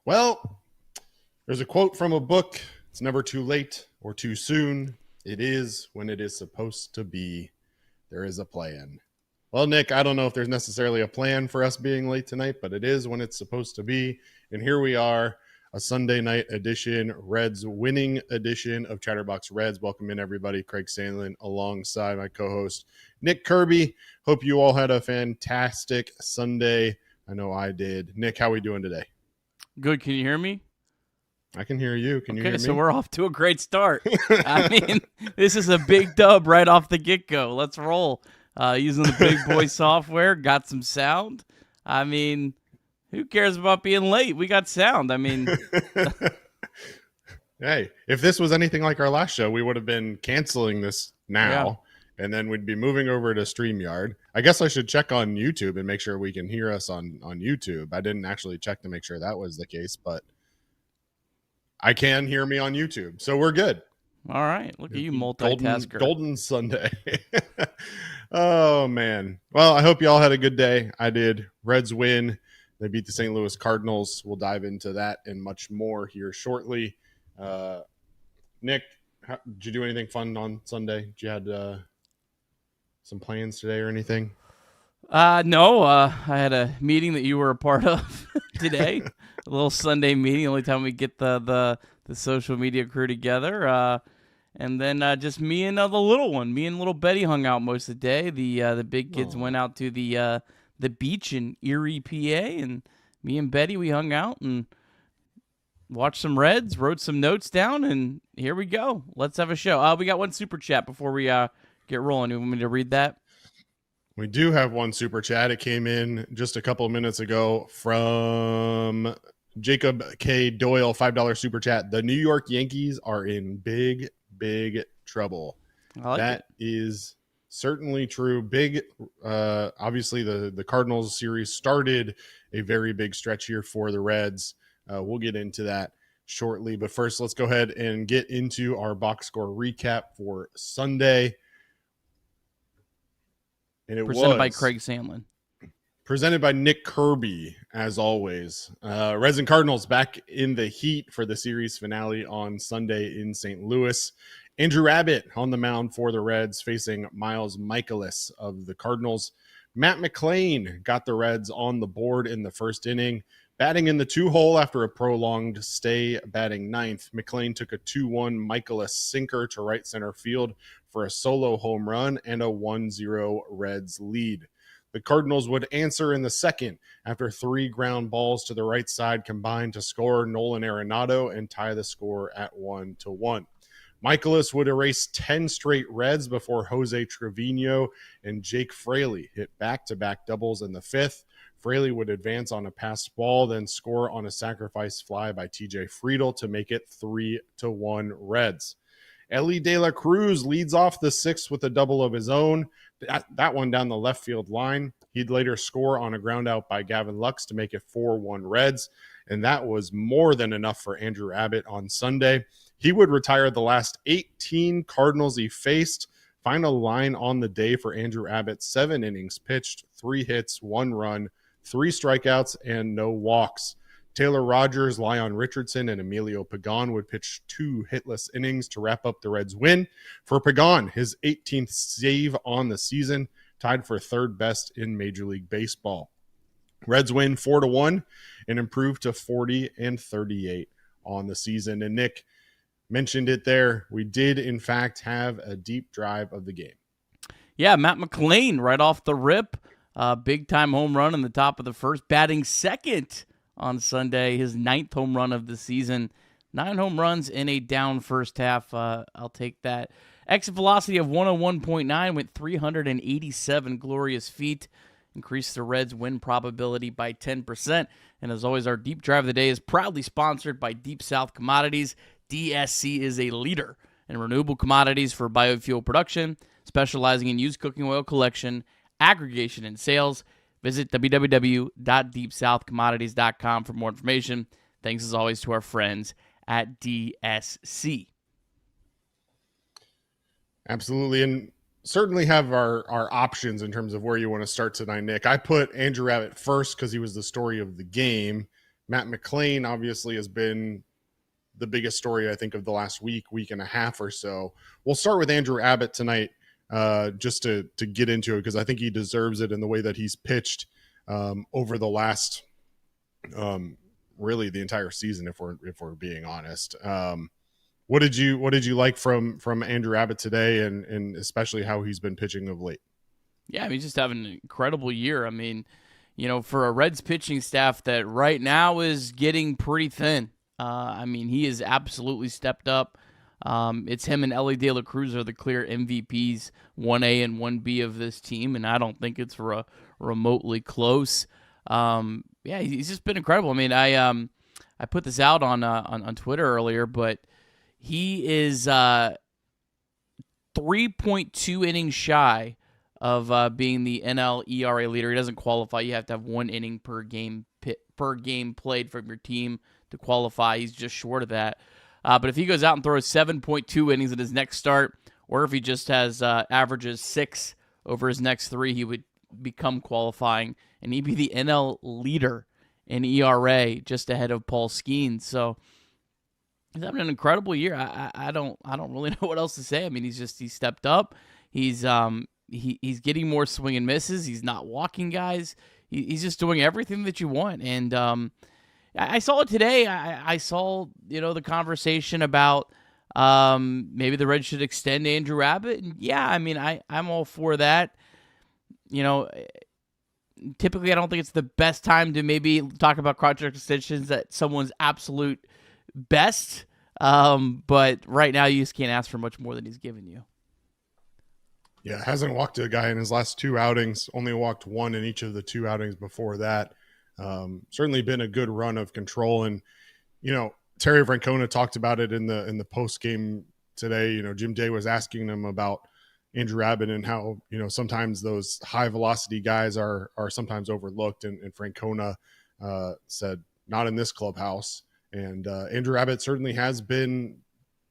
Well, there's a quote from a book. It's never too late or too soon. It is when it is supposed to be. There is a plan. Well, Nick, I don't know if there's necessarily a plan for us being late tonight, but it is when it's supposed to be. And here we are, a Sunday night edition, Reds winning edition of Chatterbox Reds. Welcome in, everybody. Craig Sandlin alongside my co-host, Nick Kirby. Hope you all had a fantastic Sunday. I know I did. Nick, how are we doing today? Good. Can you hear me? I can hear you. Can you hear me? Okay, so we're off to a great start. I mean, this is a big dub right off the get-go. Let's roll. Using the big boy software, got some sound. I mean, who cares about being late? We got sound. I mean, hey, if this was anything like our last show, we would have been canceling this now, and then we'd be moving over to StreamYard. I guess I should check on YouTube and make sure we can hear us on YouTube. I didn't actually check to make sure that was the case, but I can hear me on YouTube, so we're good. All right. Look at you, multitasker. Golden Sunday. Oh, man. Well, I hope you all had a good day. I did. Reds win. They beat the St. Louis Cardinals. We'll dive into that and much more here shortly. Nick, did you do anything fun on Sunday? Did you had some plans today or anything? No. I had a meeting that you were a part of today. A little Sunday meeting. The only time we get the social media crew together. And then just me and the little one. Me and little Betty hung out most of the day. The big kids went out to the beach in Erie, PA, and me and Betty, we hung out and watched some Reds, wrote some notes down, and here we go. Let's have a show. We got one super chat before we get rolling. You want me to read that? We do have one super chat. It came in just a couple of minutes ago from Jacob K. Doyle, $5 super chat. The New York Yankees are in big trouble. That is certainly true. Big, obviously the Cardinals series started a very big stretch here for the Reds. We'll get into that shortly, but first let's go ahead and get into our box score recap for Sunday. And it presented by Craig Sandlin. Presented by Nick Kirby, as always. Reds and Cardinals back in the heat for the series finale on Sunday in St. Louis. Andrew Abbott on the mound for the Reds facing Miles Mikolas of the Cardinals. Matt McLain got the Reds on the board in the first inning. Batting in the 2-hole after a prolonged stay, batting ninth. McLain took a 2-1 Mikolas sinker to right center field for a solo home run and a 1-0 Reds lead. The Cardinals would answer in the second after 3 ground balls to the right side combined to score Nolan Arenado and tie the score at 1-1. Mikolas would erase 10 straight Reds before Jose Trevino and Jake Fraley hit back-to-back doubles in the fifth. Fraley would advance on a passed ball, then score on a sacrifice fly by TJ Friedl to make it 3-1 Reds. Ellie De La Cruz leads off the sixth with a double of his own. That one down the left field line. He'd later score on a ground out by Gavin Lux to make it 4-1 Reds. And that was more than enough for Andrew Abbott on Sunday. He would retire the last 18 Cardinals he faced. Final line on the day for Andrew Abbott: 7 innings pitched, 3 hits, 1 run, 3 strikeouts, and no walks. Taylor Rogers, Leon Richardson, and Emilio Pagan would pitch 2 hitless innings to wrap up the Reds' win. For Pagan, his 18th save on the season, tied for third best in Major League Baseball. Reds win 4-1 and improve to 40-38 on the season. And Nick mentioned it there. We did, in fact, have a deep drive of the game. Yeah, Matt McLain right off the rip. Big-time home run in the top of the first, batting second on Sunday, his 9th home run of the season. 9 home runs in a down first half. I'll take that. Exit velocity of 101.9 went 387 glorious feet. Increased the Reds' win probability by 10%. And as always, our deep drive of the day is proudly sponsored by Deep South Commodities. DSC is a leader in renewable commodities for biofuel production, specializing in used cooking oil collection, aggregation, and sales. Visit www.deepsouthcommodities.com for more information. Thanks as always to our friends at DSC. Absolutely. And certainly have our options in terms of where you want to start tonight, Nick. I put Andrew Abbott first because he was the story of the game. Matt McClain obviously has been the biggest story, I think, of the last week and a half or so. We'll start with Andrew Abbott tonight, just to get into it, because I think he deserves it in the way that he's pitched over the last really the entire season, if we're being honest. What did you like from Andrew Abbott today, and especially how he's been pitching of late? Yeah, I mean, he's just having an incredible year. I mean, for a Reds pitching staff that right now is getting pretty thin, I mean, he has absolutely stepped up. It's him and Ellie De La Cruz are the clear MVPs, 1A and 1B of this team, and I don't think it's remotely close. Yeah, he's just been incredible. I mean, I put this out on Twitter earlier, but he is 3.2 innings shy of being the NL ERA leader. He doesn't qualify. You have to have 1 inning per game played from your team to qualify. He's just short of that. But if he goes out and throws 7.2 innings in his next start, or if he just has averages 6 over his next 3, he would become qualifying, and he'd be the NL leader in ERA, just ahead of Paul Skeens. So he's having an incredible year. I don't really know what else to say. I mean, he stepped up. He's getting more swing and misses. He's not walking guys. He's just doing everything that you want. And I saw it today. I saw the conversation about maybe the Reds should extend Andrew Abbott. And yeah, I mean, I'm all for that. Typically I don't think it's the best time to maybe talk about contract extensions at someone's absolute best. But right now you just can't ask for much more than he's given you. Yeah, hasn't walked a guy in his last 2 outings, only walked 1 in each of the 2 outings before that. Certainly been a good run of control. And, Terry Francona talked about it in the post game today. Jim Day was asking him about Andrew Abbott and how, sometimes those high velocity guys are sometimes overlooked. And Francona said, not in this clubhouse. And Andrew Abbott certainly has been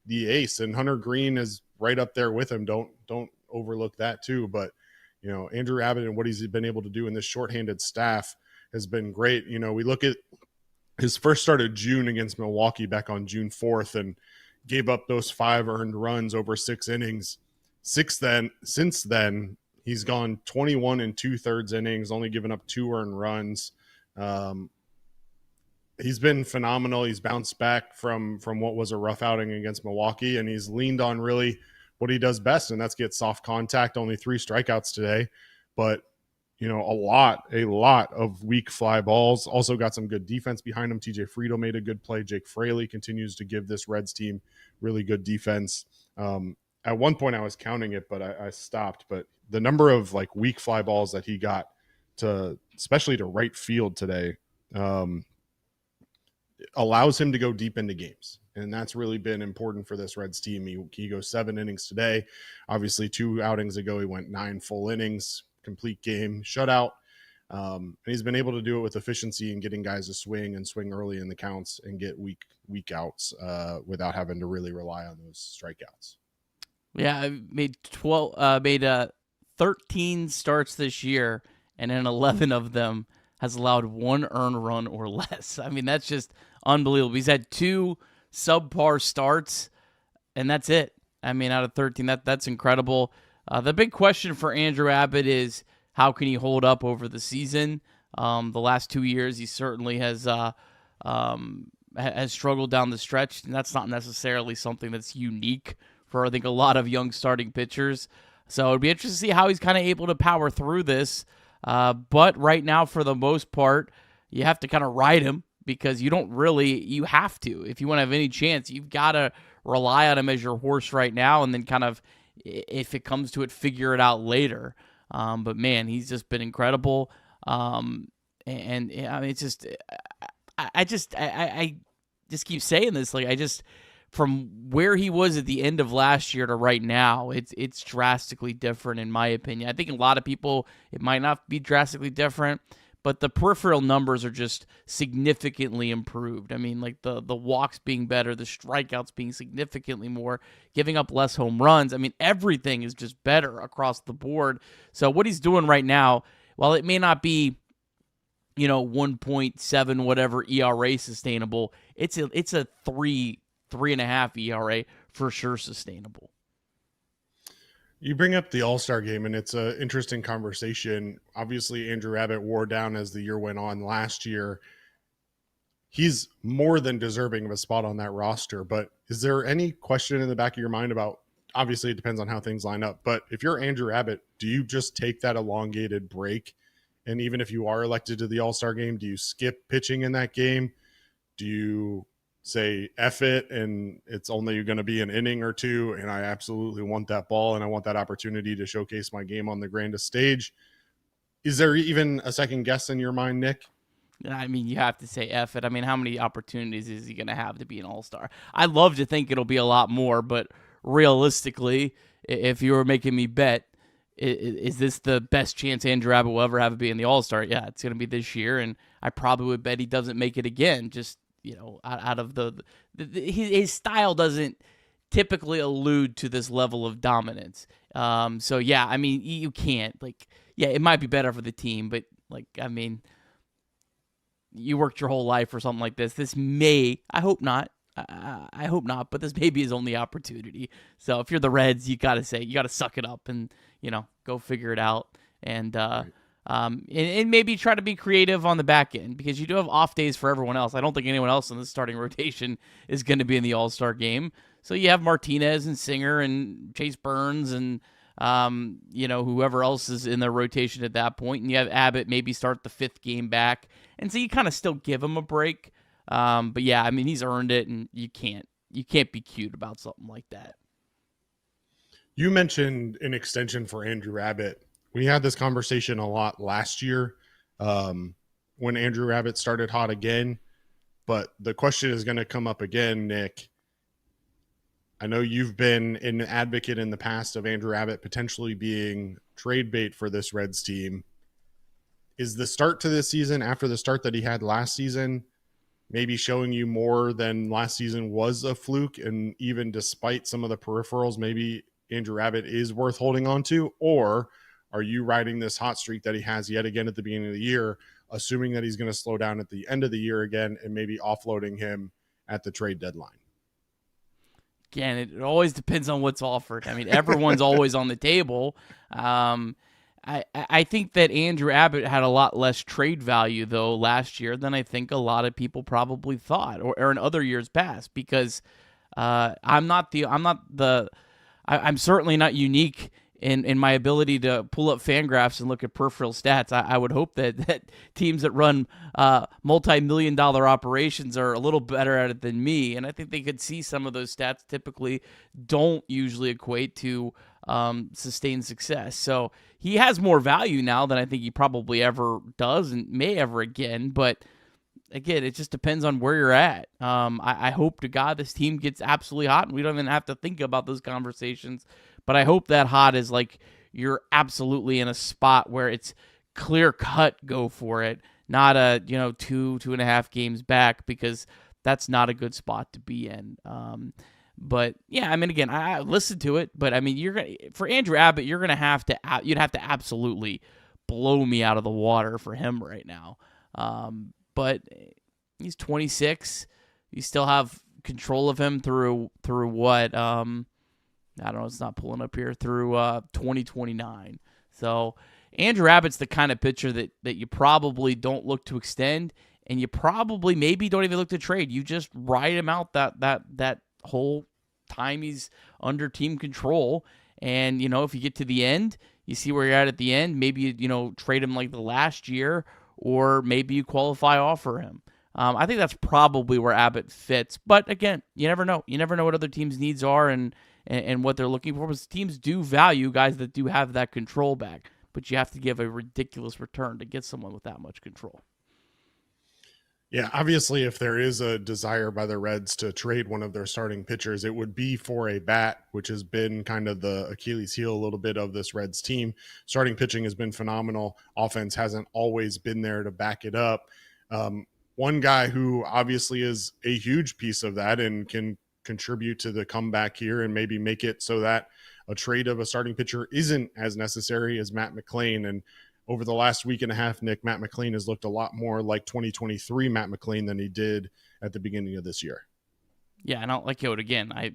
the ace, and Hunter Green is right up there with him. Don't overlook that too. But, Andrew Abbott and what he's been able to do in this shorthanded staff has been great. We look at his first start of June against Milwaukee back on June 4th and gave up those 5 earned runs over 6 innings. Since then, he's gone 21 and 2/3 innings, only given up 2 earned runs. He's been phenomenal. He's bounced back from what was a rough outing against Milwaukee, and he's leaned on really what he does best, and that's get soft contact. Only 3 strikeouts today, but a lot of weak fly balls. Also got some good defense behind him. TJ Friedel made a good play. Jake Fraley continues to give this Reds team really good defense. At one point I was counting it, but I stopped. But the number of weak fly balls that he got especially to right field today, allows him to go deep into games. And that's really been important for this Reds team. He goes 7 innings today. Obviously 2 outings ago, he went 9 full innings, complete game, shutout. And he's been able to do it with efficiency and getting guys to swing early in the counts and get weak outs without having to really rely on those strikeouts. Yeah, I made 13 starts this year, and in 11 of them has allowed 1 earned run or less. I mean, that's just unbelievable. He's had 2 subpar starts, and that's it. I mean, out of 13, that's incredible. The big question for Andrew Abbott is how can he hold up over the season? The last 2 years, he certainly has struggled down the stretch, and that's not necessarily something that's unique for, I think, a lot of young starting pitchers. So it'd be interesting to see how he's kind of able to power through this. But right now, for the most part, you have to kind of ride him because you have to. If you want to have any chance, you've got to rely on him as your horse right now and then kind of, if it comes to it, figure it out later. But man, he's just been incredible. And I mean, it's just, I just keep saying this. From where he was at the end of last year to right now, it's drastically different in my opinion. I think a lot of people, it might not be drastically different, but the peripheral numbers are just significantly improved. I mean, the walks being better, the strikeouts being significantly more, giving up less home runs. I mean, everything is just better across the board. So what he's doing right now, while it may not be 1.7 whatever ERA sustainable. It's a 3.5 ERA for sure sustainable. You bring up the All-Star game, and it's an interesting conversation. Obviously, Andrew Abbott wore down as the year went on last year. He's more than deserving of a spot on that roster, but is there any question in the back of your mind about, obviously it depends on how things line up, but if you're Andrew Abbott, do you just take that elongated break? And even if you are elected to the All-Star game, do you skip pitching in that game? Do you say F it and it's only going to be an inning or two, and I absolutely want that ball and I want that opportunity to showcase my game on the grandest stage? Is there even a second guess in your mind, Nick? I mean, you have to say F it. I mean, how many opportunities is he going to have to be an all-star? I'd love to think it'll be a lot more, but realistically, if you were making me bet, is this the best chance Andrew Abbott will ever have of being the all-star? Yeah, it's going to be this year, and I probably would bet he doesn't make it again. Just, out of his style doesn't typically allude to this level of dominance. So, yeah, I mean, you can't. It might be better for the team, but, you worked your whole life for something like this. This may, I hope not. I hope not, but this may be his only opportunity. So if you're the Reds, you got to suck it up and, go figure it out. And, and maybe try to be creative on the back end, because you do have off days for everyone else. I don't think anyone else in the starting rotation is going to be in the All-Star game. So you have Martinez and Singer and Chase Burns and, whoever else is in the rotation at that point. And you have Abbott maybe start the 5th game back. And so you kind of still give him a break. But yeah, I mean, he's earned it, and you can't be cute about something like that. You mentioned an extension for Andrew Abbott. We had this conversation a lot last year when Andrew Abbott started hot again. But the question is going to come up again, Nick. I know you've been an advocate in the past of Andrew Abbott potentially being trade bait for this Reds team. Is the start to this season, after the start that he had last season, maybe showing you more than last season was a fluke? And even despite some of the peripherals, maybe Andrew Abbott is worth holding on to? Or are you riding this hot streak that he has yet again at the beginning of the year, assuming that he's going to slow down at the end of the year again and maybe offloading him at the trade deadline? Again, it always depends on what's offered. I mean, everyone's always on the table. I think that Andrew Abbott had a lot less trade value, though, last year than I think a lot of people probably thought, or in other years past, because I'm certainly not unique in my ability to pull up Fangraphs and look at peripheral stats. I would hope that teams that run multi-million-dollar operations are a little better at it than me, and I think they could see some of those stats typically don't usually equate to sustained success. So he has more value now than I think he probably ever does and may ever again, but again, it just depends on where you're at. I hope to God this team gets absolutely hot and we don't even have to think about those conversations. But I hope that hot is like you're absolutely in a spot where it's clear cut, go for it, not a 2.5 games back, because that's not a good spot to be in. But yeah, I mean, again, I listened to it, but I mean, for Andrew Abbott, you'd have to absolutely blow me out of the water for him right now. But he's 26. You still have control of him through what? I don't know. It's not pulling up here, through 2029. So Andrew Abbott's the kind of pitcher that you probably don't look to extend, and you probably maybe don't even look to trade. You just ride him out that whole time he's under team control. And, if you get to the end, you see where you're at the end, maybe you trade him like the last year, or maybe you qualify offer him. I think that's probably where Abbott fits. But again, you never know. You never know what other teams' needs are and what they're looking for. Because teams do value guys that do have that control back, but you have to give a ridiculous return to get someone with that much control. Yeah, obviously, if there is a desire by the Reds to trade one of their starting pitchers, it would be for a bat, which has been kind of the Achilles heel a little bit of this Reds team. Starting pitching has been phenomenal. Offense hasn't always been there to back it up. One guy who obviously is a huge piece of that and can contribute to the comeback here and maybe make it so that a trade of a starting pitcher isn't as necessary as Matt McLain. And over the last week and a half, Nick, Matt McLain has looked a lot more like 2023 Matt McLain than he did at the beginning of this year. Yeah, and I'll like it again. I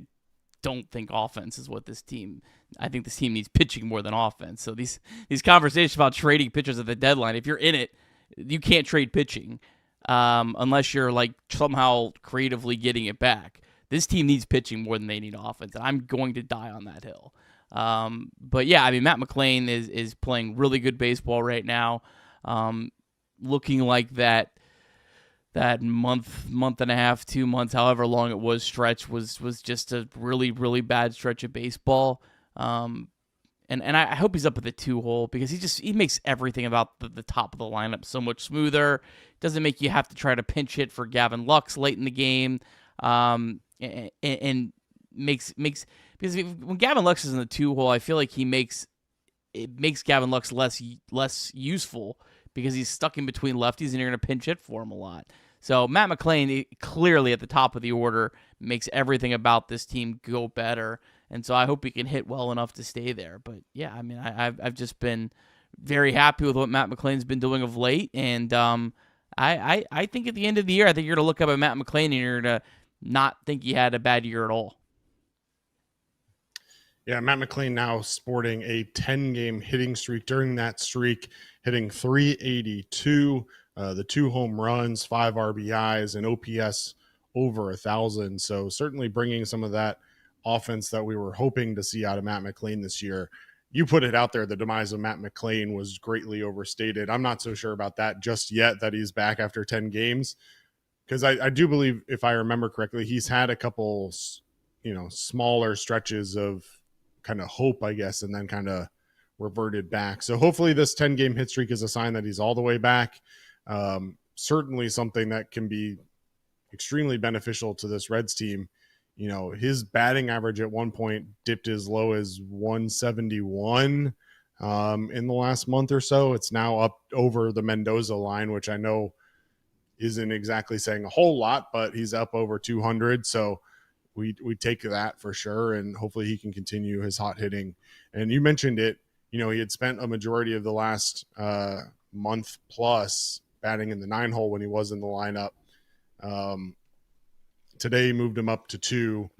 don't think offense is what this team. I think this team needs pitching more than offense. So these conversations about trading pitchers at the deadline, if you're in it, you can't trade pitching unless you're like somehow creatively getting it back. This team needs pitching more than they need offense, and I'm going to die on that hill. But yeah, I mean, Matt McLain is playing really good baseball right now, looking like that month and a half, 2 months, however long it was, stretch was just a really, really bad stretch of baseball. And I hope he's up at the 2-hole because he makes everything about the top of the lineup so much smoother. Doesn't make you have to try to pinch hit for Gavin Lux late in the game. And makes because when Gavin Lux is in the 2-hole, I feel like it makes Gavin Lux less useful because he's stuck in between lefties and you're going to pinch hit for him a lot. So Matt McLain clearly at the top of the order makes everything about this team go better, and so I hope he can hit well enough to stay there. But yeah, I mean, I've just been very happy with what Matt McLain's been doing of late, and I think at the end of the year, I think you're going to look up at Matt McLain and you're going to not think he had a bad year at all. Yeah, Matt McLain now sporting a 10-game hitting streak. During that streak, hitting .382, the 2 home runs, 5 RBIs, and OPS over 1,000. So certainly bringing some of that offense that we were hoping to see out of Matt McLain this year. You put it out there, the demise of Matt McLain was greatly overstated. I'm not so sure about that just yet, that he's back after 10 games. Because I do believe, if I remember correctly, he's had a couple, smaller stretches of kind of hope, I guess, and then kind of reverted back. So hopefully this 10-game hit streak is a sign that he's all the way back. Certainly something that can be extremely beneficial to this Reds team. His batting average at one point dipped as low as 171 in the last month or so. It's now up over the Mendoza line, which I know isn't exactly saying a whole lot, but he's up over 200. So we take that for sure, and hopefully he can continue his hot hitting. And you mentioned it, he had spent a majority of the last month plus batting in the 9-hole when he was in the lineup. Today he moved him up to 2.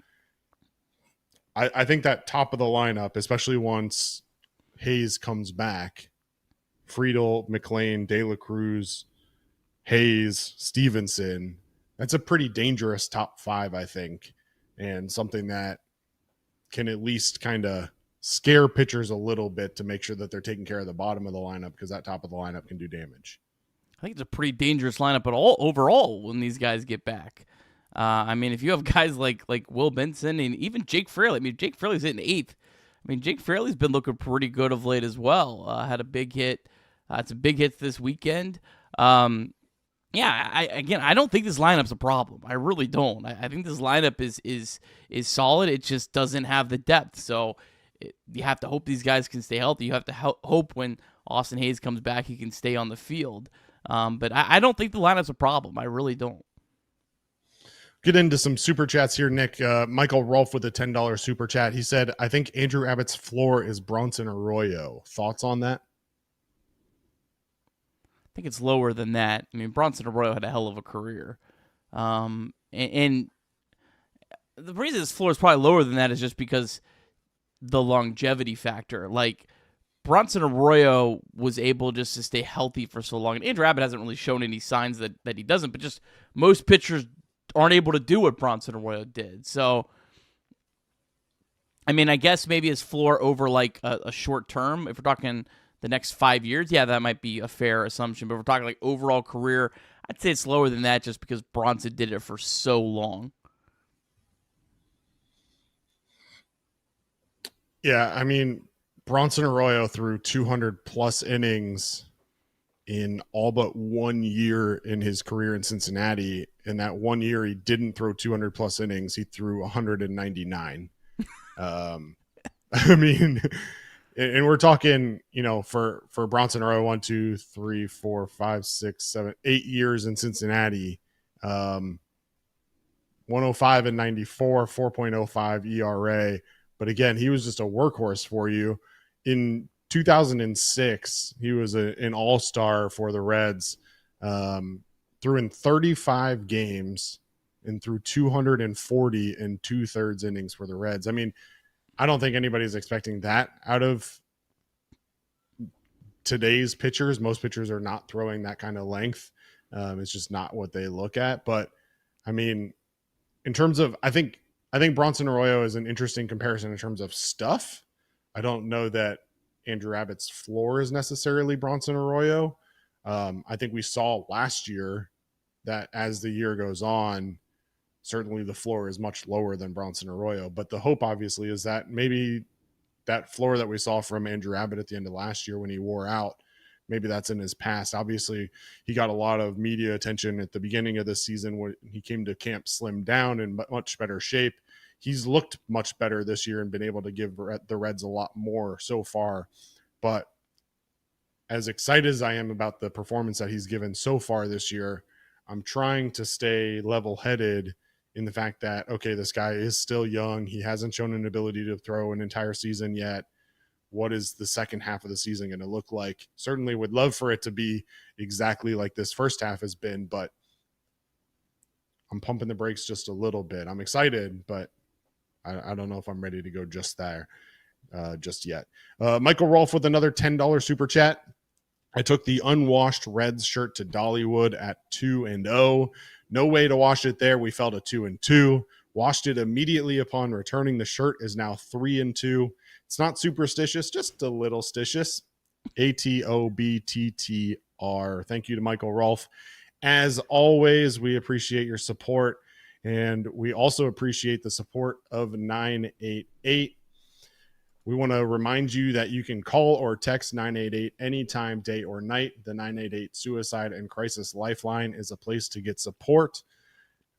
I think that top of the lineup, especially once Hayes comes back, Friedel, McLain, De La Cruz, Hayes, Stevenson, that's a pretty dangerous top 5, I think. And something that can at least kind of scare pitchers a little bit to make sure that they're taking care of the bottom of the lineup, because that top of the lineup can do damage. I think it's a pretty dangerous lineup, but all overall when these guys get back. I mean, if you have guys like Will Benson and even Jake Fraley. I mean, Jake Fraley's hitting 8th. I mean, Jake Fraley's been looking pretty good of late as well. Had a big hit. Had some big hits this weekend. Yeah, I don't think this lineup's a problem. I really don't. I think this lineup is solid. It just doesn't have the depth. So you have to hope these guys can stay healthy. You have to hope when Austin Hayes comes back, he can stay on the field. But I don't think the lineup's a problem. I really don't. Get into some super chats here, Nick. Michael Rolfe with a $10 super chat. He said, I think Andrew Abbott's floor is Bronson Arroyo. Thoughts on that? I think it's lower than that. I mean, Bronson Arroyo had a hell of a career. And the reason his floor is probably lower than that is just because the longevity factor. Like, Bronson Arroyo was able just to stay healthy for so long. And Andrew Abbott hasn't really shown any signs that he doesn't, but just most pitchers aren't able to do what Bronson Arroyo did. So, I mean, I guess maybe his floor over like a short term, if we're talking the next 5 years, yeah, that might be a fair assumption. But if we're talking like overall career, I'd say it's lower than that just because Bronson did it for so long. Yeah, I mean, Bronson Arroyo threw 200 plus innings in all but 1 year in his career in Cincinnati. In that 1 year, he didn't throw 200 plus innings. He threw 199. I mean, and we're talking, for Bronson Arroyo, 1, 2, 3, 4, 5, 6, 7, 8 years in Cincinnati, 105 and 94, 4.05 ERA. But again, he was just a workhorse for you. In 2006, he was an all-star for the Reds, threw in 35 games and threw 240 and 2/3 innings for the Reds. I mean, I don't think anybody's expecting that out of today's pitchers. Most pitchers are not throwing that kind of length. It's just not what they look at. But I mean, in terms of, I think Bronson Arroyo is an interesting comparison in terms of stuff. I don't know that Andrew Abbott's floor is necessarily Bronson Arroyo. I think we saw last year that as the year goes on, certainly the floor is much lower than Bronson Arroyo. But the hope, obviously, is that maybe that floor that we saw from Andrew Abbott at the end of last year when he wore out, maybe that's in his past. Obviously, he got a lot of media attention at the beginning of the season when he came to camp slimmed down in much better shape. He's looked much better this year and been able to give the Reds a lot more so far. But as excited as I am about the performance that he's given so far this year, I'm trying to stay level-headed in the fact that, okay, this guy is still young. He hasn't shown an ability to throw an entire season yet. What is the second half of the season going to look like? Certainly would love for it to be exactly like this first half has been, but I'm pumping the brakes just a little bit. I'm excited, but I don't know if I'm ready to go just there just yet. Michael Rolfe with another $10 super chat. I took the unwashed Reds shirt to Dollywood at 2-0. No way to wash it there. We fell to 2-2. Washed it immediately upon returning. The shirt is now 3-2. It's not superstitious, just a little stitious. ATOBTTR. Thank you to Michael Rolfe. As always, we appreciate your support, and we also appreciate the support of 988. We want to remind you that you can call or text 988 anytime, day or night. The 988 Suicide and Crisis Lifeline is a place to get support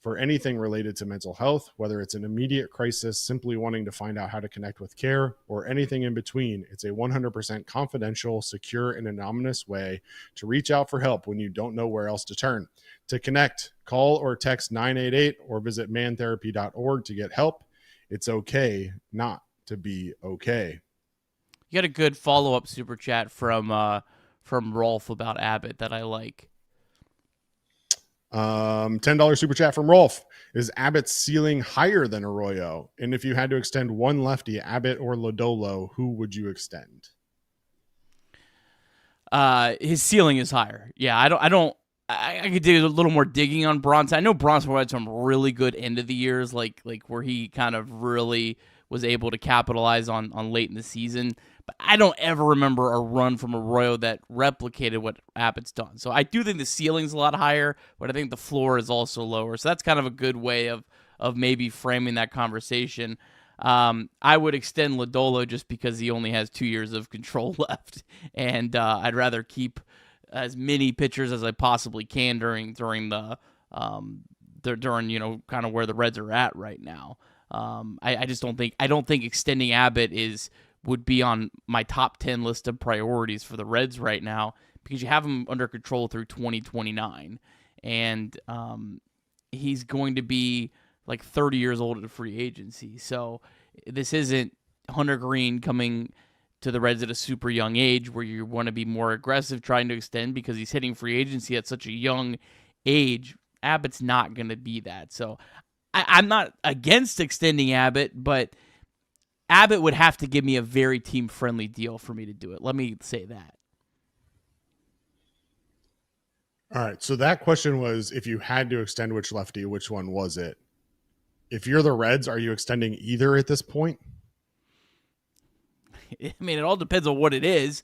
for anything related to mental health, whether it's an immediate crisis, simply wanting to find out how to connect with care, or anything in between. It's a 100% confidential, secure, and anonymous way to reach out for help when you don't know where else to turn. To connect, call or text 988 or visit mantherapy.org to get help. It's okay not to be okay. You got a good follow-up super chat from Rolfe about Abbott that I like. $10 super chat from Rolfe. Is Abbott's ceiling higher than Arroyo? And if you had to extend one lefty, Abbott or Lodolo, who would you extend? His ceiling is higher. Yeah, I could do a little more digging on Bronson. I know Bronson had some really good end of the years, like where he kind of really was able to capitalize on late in the season. But I don't ever remember a run from Arroyo that replicated what Abbott's done. So I do think the ceiling's a lot higher, but I think the floor is also lower. So that's kind of a good way of maybe framing that conversation. I would extend Lodolo just because he only has 2 years of control left, and I'd rather keep as many pitchers as I possibly can during the kind of where the Reds are at right now. I don't think extending Abbott would be on my top 10 list of priorities for the Reds right now, because you have him under control through 2029, and he's going to be like 30 years old at free agency. So this isn't Hunter Green coming to the Reds at a super young age where you want to be more aggressive trying to extend because he's hitting free agency at such a young age. Abbott's not going to be that. So I'm not against extending Abbott, but Abbott would have to give me a very team-friendly deal for me to do it. Let me say that. All right, so that question was, if you had to extend which lefty, which one was it? If you're the Reds, are you extending either at this point? I mean, it all depends on what it is.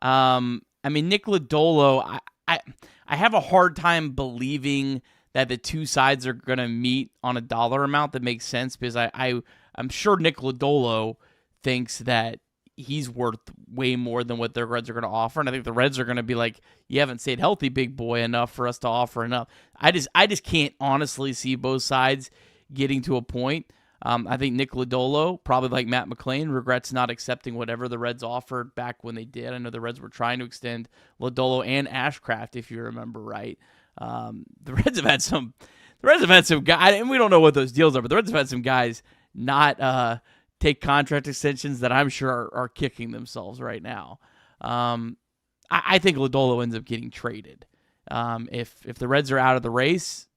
Nick Lodolo, I have a hard time believing that the two sides are going to meet on a dollar amount that makes sense, because I'm sure Nick Lodolo thinks that he's worth way more than what the Reds are going to offer, and I think the Reds are going to be like, you haven't stayed healthy, big boy, enough for us to offer enough. I just can't honestly see both sides getting to a point. I think Nick Lodolo, probably like Matt McClain, regrets not accepting whatever the Reds offered back when they did. I know the Reds were trying to extend Lodolo and Ashcraft, if you remember right. The Reds have had some guys, and we don't know what those deals are, but the Reds have had some guys not take contract extensions that I'm sure are kicking themselves right now. I think Lodolo ends up getting traded. If the Reds are out of the race,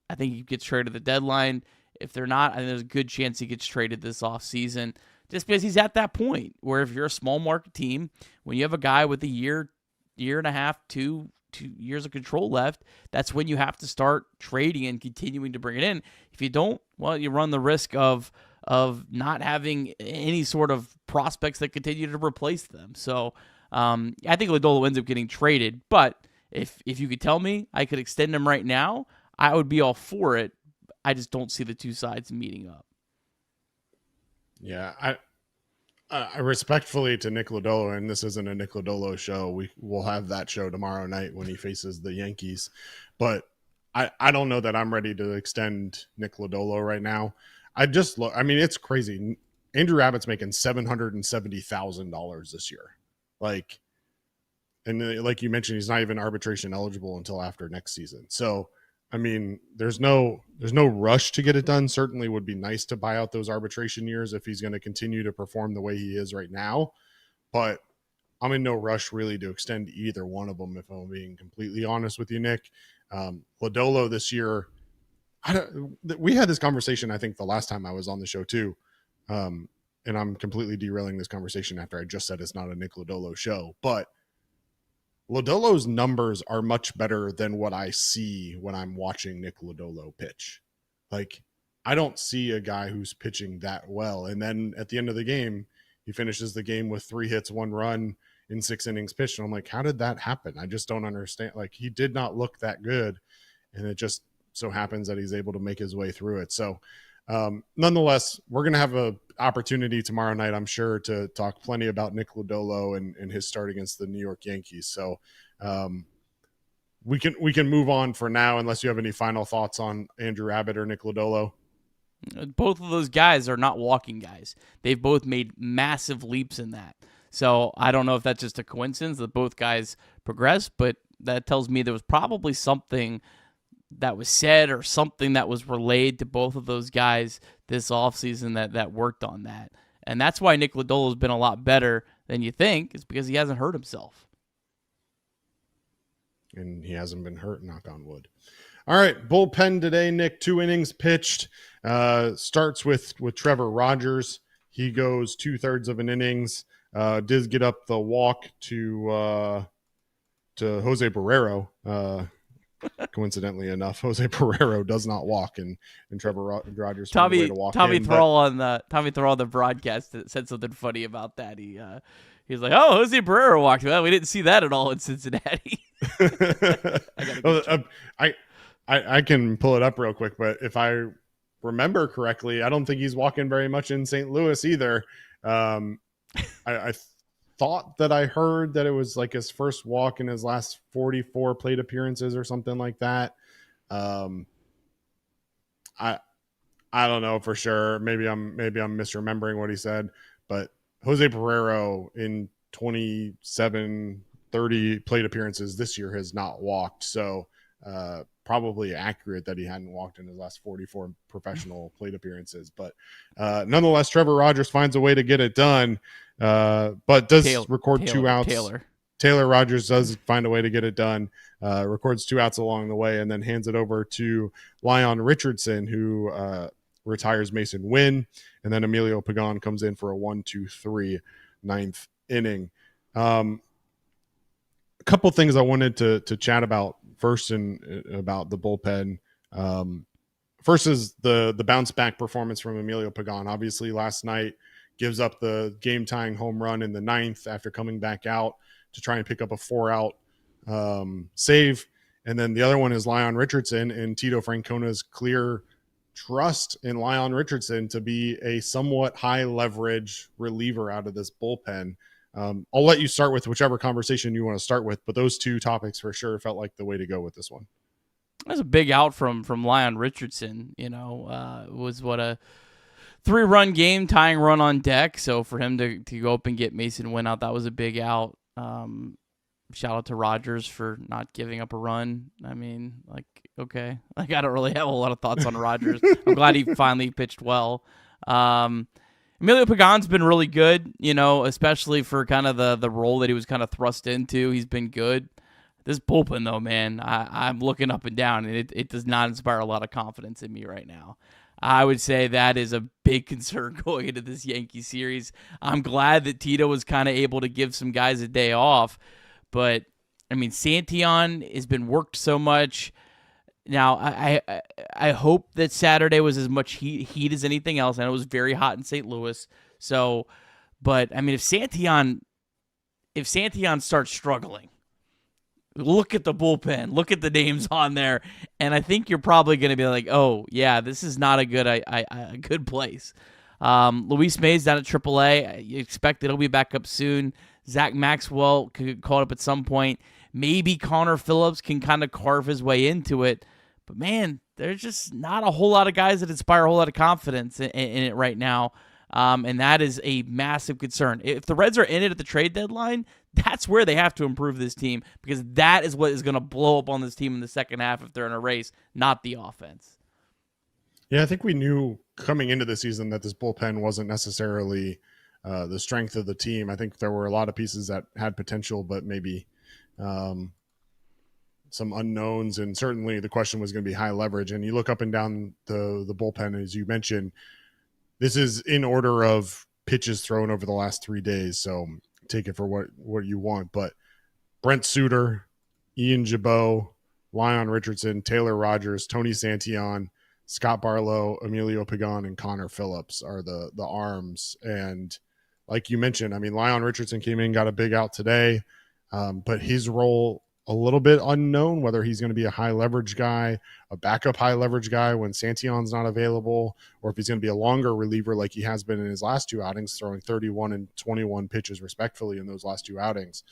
I think he gets traded at the deadline. If they're not, I think there's a good chance he gets traded this offseason, just because he's at that point where if you're a small market team, when you have a guy with a year and a half, 2 years of control left, that's when you have to start trading and continuing to bring it in. If you don't, well, you run the risk of not having any sort of prospects that continue to replace them. So I think Lodolo ends up getting traded, but if you could tell me I could extend him right now, I would be all for it. I just don't see the two sides meeting up. Yeah, I respectfully to Nick Lodolo, and this isn't a Nick Lodolo show. We'll have that show tomorrow night when he faces the Yankees. But I don't know that I'm ready to extend Nick Lodolo right now. I mean, it's crazy. Andrew Abbott's making $770,000 this year. Like you mentioned, he's not even arbitration eligible until after next season. So, I mean, there's no rush to get it done. Certainly would be nice to buy out those arbitration years if he's going to continue to perform the way he is right now. But I'm in no rush really to extend either one of them, if I'm being completely honest with you, Nick. Lodolo this year, we had this conversation, I think, the last time I was on the show too. And I'm completely derailing this conversation after I just said it's not a Nick Lodolo show. But Lodolo's numbers are much better than what I see when I'm watching Nick Lodolo pitch. Like, I don't see a guy who's pitching that well. And then at the end of the game, he finishes the game with 3 hits, 1 run in 6 innings pitched. And I'm like, how did that happen? I just don't understand. Like, he did not look that good. And it just so happens that he's able to make his way through it. So nonetheless, we're going to have an opportunity tomorrow night, I'm sure, to talk plenty about Nick Lodolo and his start against the New York Yankees. So we can move on for now, unless you have any final thoughts on Andrew Abbott or Nick Lodolo. Both of those guys are not walking guys. They've both made massive leaps in that. So I don't know if that's just a coincidence that both guys progressed, but that tells me there was probably something that was said or something that was relayed to both of those guys this offseason that worked on that. And that's why Nick Lodolo has been a lot better than you think, is because he hasn't hurt himself. And he hasn't been hurt, knock on wood. All right, bullpen today, Nick. 2 innings pitched. Starts with Trevor Rogers. He goes 2/3 of an innings. Did get up the walk to Jose Barrero. Coincidentally enough, Jose Barrero does not walk, and Trevor Rogers found a way to walk Tommy in. Thrall on the broadcast said something funny about that. He's like, "Oh, Jose Barrero walked." Well, we didn't see that at all in Cincinnati. I can pull it up real quick, but if I remember correctly, I don't think he's walking very much in St. Louis either. I thought that I heard that it was like his first walk in his last 44 plate appearances or something like that. I don't know for sure. Maybe I'm misremembering what he said, but Jose Barrero in 27, 30 plate appearances this year has not walked. So probably accurate that he hadn't walked in his last 44 professional plate appearances. But nonetheless, Trevor Rogers finds a way to get it done, but does record 2 outs. Taylor Rogers does find a way to get it done, records 2 outs along the way, and then hands it over to Leon Richardson, who retires Mason Wynn. And then Emilio Pagan comes in for a 1-2-3 9th inning. A couple things I wanted to chat about first about the bullpen. First is the bounce back performance from Emilio Pagan. Obviously last night gives up the game tying home run in the 9th after coming back out to try and pick up a 4-out save. And then the other one is Leon Richardson and Tito Francona's clear trust in Leon Richardson to be a somewhat high leverage reliever out of this bullpen. I'll let you start with whichever conversation you want to start with, but those 2 topics for sure felt like the way to go with this one. That's a big out from Leon Richardson. It was a 3-run game, tying run on deck. So for him to go up and get Mason Wynn out, that was a big out. Shout out to Rogers for not giving up a run. I mean, okay. I don't really have a lot of thoughts on Rogers. I'm glad he finally pitched well. Emilio Pagan's been really good, especially for kind of the role that he was kind of thrust into. He's been good. This bullpen, though, man, I'm looking up and down, and it does not inspire a lot of confidence in me right now. I would say that is a big concern going into this Yankee series. I'm glad that Tito was kind of able to give some guys a day off, but, I mean, Santillan has been worked so much. Now, I hope that Saturday was as much heat as anything else. I know it was very hot in St. Louis. So, but, I mean, if Santillan starts struggling, look at the bullpen, look at the names on there, and I think you're probably going to be like, oh, yeah, this is not a good place. Luis May's down at AAA. You expect that he'll be back up soon. Zach Maxwell could get caught up at some point. Maybe Connor Phillips can kind of carve his way into it. But, man, there's just not a whole lot of guys that inspire a whole lot of confidence in it right now. And that is a massive concern. If the Reds are in it at the trade deadline, that's where they have to improve this team, because that is what is going to blow up on this team in the second half if they're in a race, not the offense. Yeah, I think we knew coming into the season that this bullpen wasn't necessarily the strength of the team. I think there were a lot of pieces that had potential, but maybe some unknowns, and certainly the question was going to be high leverage. And you look up and down the bullpen, as you mentioned, this is in order of pitches thrown over the last 3 days, so take it for what you want. But Brent Suter, Ian Jabot, Lyon Richardson, Taylor Rogers, Tony Santillan, Scott Barlow, Emilio Pagan, and Connor Phillips are the arms. And like you mentioned, I mean, Lyon Richardson came in, got a big out today, but his role a little bit unknown, whether he's going to be a high leverage guy, a backup high leverage guy when Santillan's not available, or if he's going to be a longer reliever like he has been in his last 2 outings, throwing 31 and 21 pitches respectively in those last 2 outings.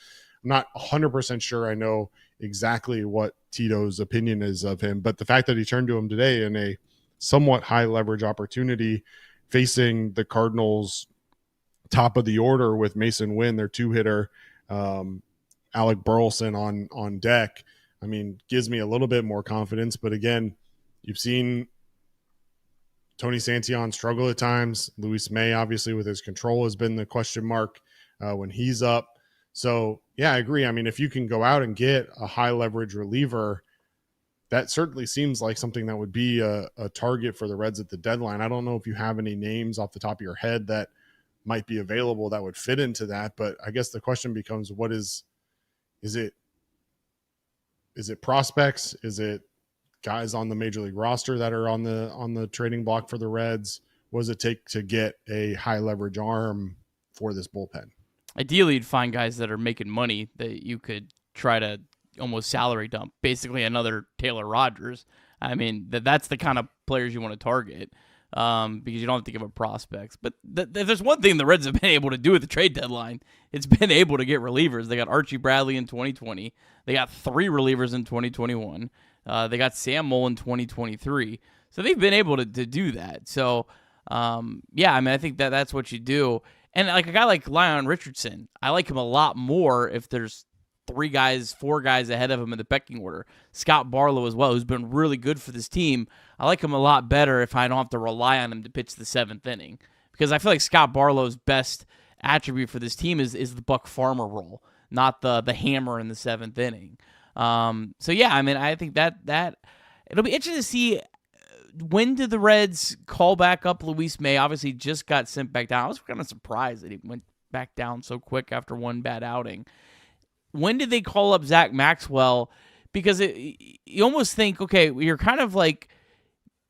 I'm not 100% sure I know exactly what Tito's opinion is of him, but the fact that he turned to him today in a somewhat high leverage opportunity facing the Cardinals top of the order with Mason Wynn, their 2-hitter, Alec Burleson on deck, I mean, gives me a little bit more confidence. But again, you've seen Tony Santillan struggle at times. Luis May, obviously, with his control has been the question mark when he's up. So, yeah, I agree. I mean, if you can go out and get a high leverage reliever, that certainly seems like something that would be a target for the Reds at the deadline. I don't know if you have any names off the top of your head that might be available that would fit into that. But I guess the question becomes, what is it prospects? Is it guys on the major league roster that are on the trading block for the Reds? What does it take to get a high leverage arm for this bullpen? Ideally, you'd find guys that are making money that you could try to almost salary dump, basically another Taylor Rogers. I mean, that's the kind of players you want to target. Because you don't have to give up prospects. But if there's one thing the Reds have been able to do at the trade deadline, it's been able to get relievers. They got Archie Bradley in 2020. They got 3 relievers in 2021. They got Sam Moll in 2023. So they've been able to do that. So, yeah, I mean, I think that's what you do. And like a guy like Lyon Richardson, I like him a lot more if there's 4 guys ahead of him in the pecking order. Scott Barlow as well, who's been really good for this team. I like him a lot better if I don't have to rely on him to pitch the 7th inning, because I feel like Scott Barlow's best attribute for this team is the Buck Farmer role, not the hammer in the 7th inning. So yeah, I mean, I think that it'll be interesting to see when did the Reds call back up Luis May. Obviously, just got sent back down. I was kind of surprised that he went back down so quick after one bad outing. When did they call up Zach Maxwell? Because you almost think, okay, you're kind of like,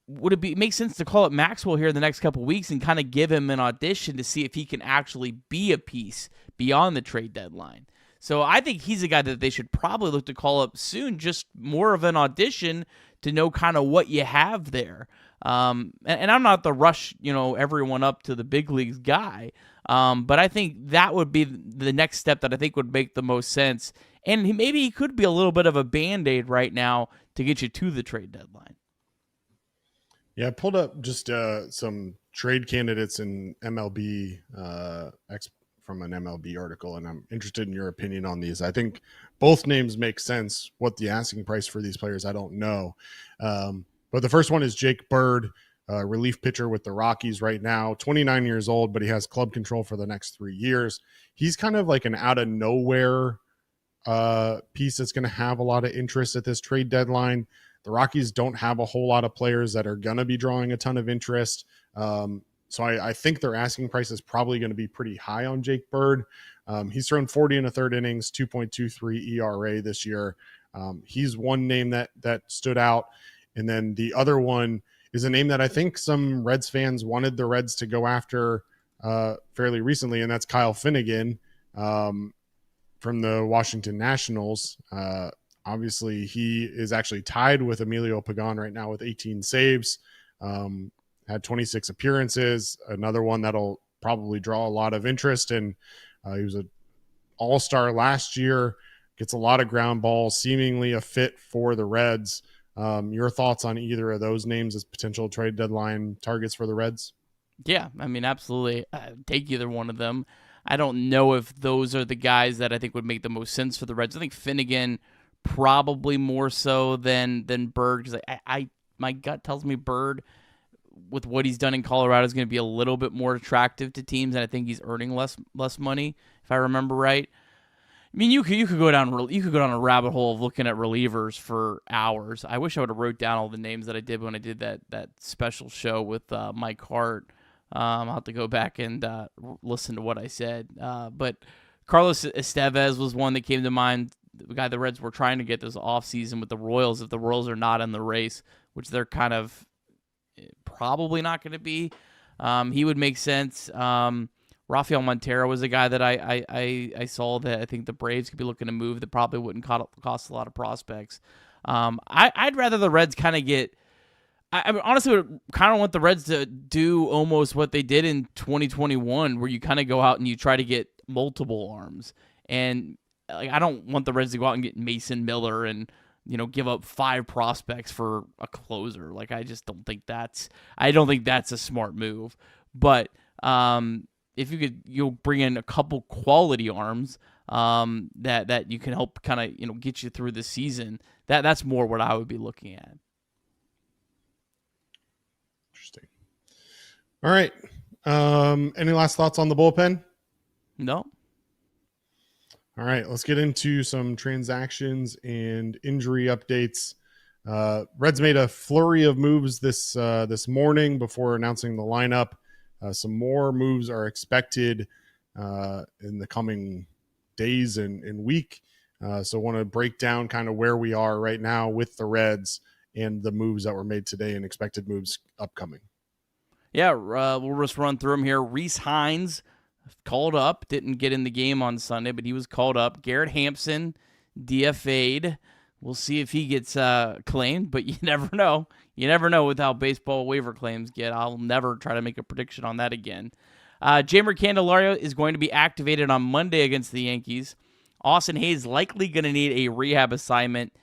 would it make sense to call up Maxwell here in the next couple of weeks and kind of give him an audition to see if he can actually be a piece beyond the trade deadline? So I think he's a guy that they should probably look to call up soon, just more of an audition to know kind of what you have there. And I'm not the rush, everyone up to the big leagues guy. But I think that would be the next step that I think would make the most sense. And maybe he could be a little bit of a Band-Aid right now to get you to the trade deadline. Yeah, I pulled up just some trade candidates in MLB from an MLB article, and I'm interested in your opinion on these. I think both names make sense. What the asking price for these players, I don't know. But the first one is Jake Bird, relief pitcher with the Rockies right now, 29 years old, but he has club control for the next 3 years. He's kind of like an out of nowhere piece that's going to have a lot of interest at this trade deadline. The Rockies don't have a whole lot of players that are going to be drawing a ton of interest. So I think their asking price is probably going to be pretty high on Jake Bird. He's thrown 40 and a third innings, 2.23 ERA this year. He's one name that stood out. And then the other one is a name that I think some Reds fans wanted the Reds to go after fairly recently, and that's Kyle Finnegan from the Washington Nationals. Obviously, he is actually tied with Emilio Pagan right now with 18 saves, had 26 appearances, another one that'll probably draw a lot of interest. And he was an all-star last year, gets a lot of ground balls, seemingly a fit for the Reds. Your thoughts on either of those names as potential trade deadline targets for the Reds? Yeah, I mean, absolutely. Take either one of them. I don't know if those are the guys that I think would make the most sense for the Reds. I think Finnegan probably more so than Bird, because my gut tells me Bird, with what he's done in Colorado, is going to be a little bit more attractive to teams, and I think he's earning less money, if I remember right. I mean, you could go down a rabbit hole of looking at relievers for hours. I wish I would have wrote down all the names that I did when I did that special show with Mike Hart. I'll have to go back and listen to what I said. But Carlos Estevez was one that came to mind. The guy the Reds were trying to get this offseason with the Royals. If the Royals are not in the race, which they're kind of probably not going to be, he would make sense. Rafael Montero was a guy that I saw that I think the Braves could be looking to move that probably wouldn't cost a lot of prospects. I'd rather the Reds kind of get... I honestly would kind of want the Reds to do almost what they did in 2021, where you kind of go out and you try to get multiple arms. And I don't want the Reds to go out and get Mason Miller and give up 5 prospects for a closer. I just don't think that's a smart move. But if you'll bring in a couple quality arms that you can help kind of get you through the season, that's more what I would be looking at. Interesting. All right. Any last thoughts on the bullpen? No. All right, let's get into some transactions and injury updates. Reds made a flurry of moves this morning before announcing the lineup. Some more moves are expected in the coming days and week. So I want to break down kind of where we are right now with the Reds and the moves that were made today and expected moves upcoming. Yeah, we'll just run through them here. Rhys Hines called up, didn't get in the game on Sunday, but he was called up. Garrett Hampson DFA'd. We'll see if he gets claimed, but you never know. You never know with how baseball waiver claims get. I'll never try to make a prediction on that again. Jeimer Candelario is going to be activated on Monday against the Yankees. Austin Hayes likely going to need a rehab assignment.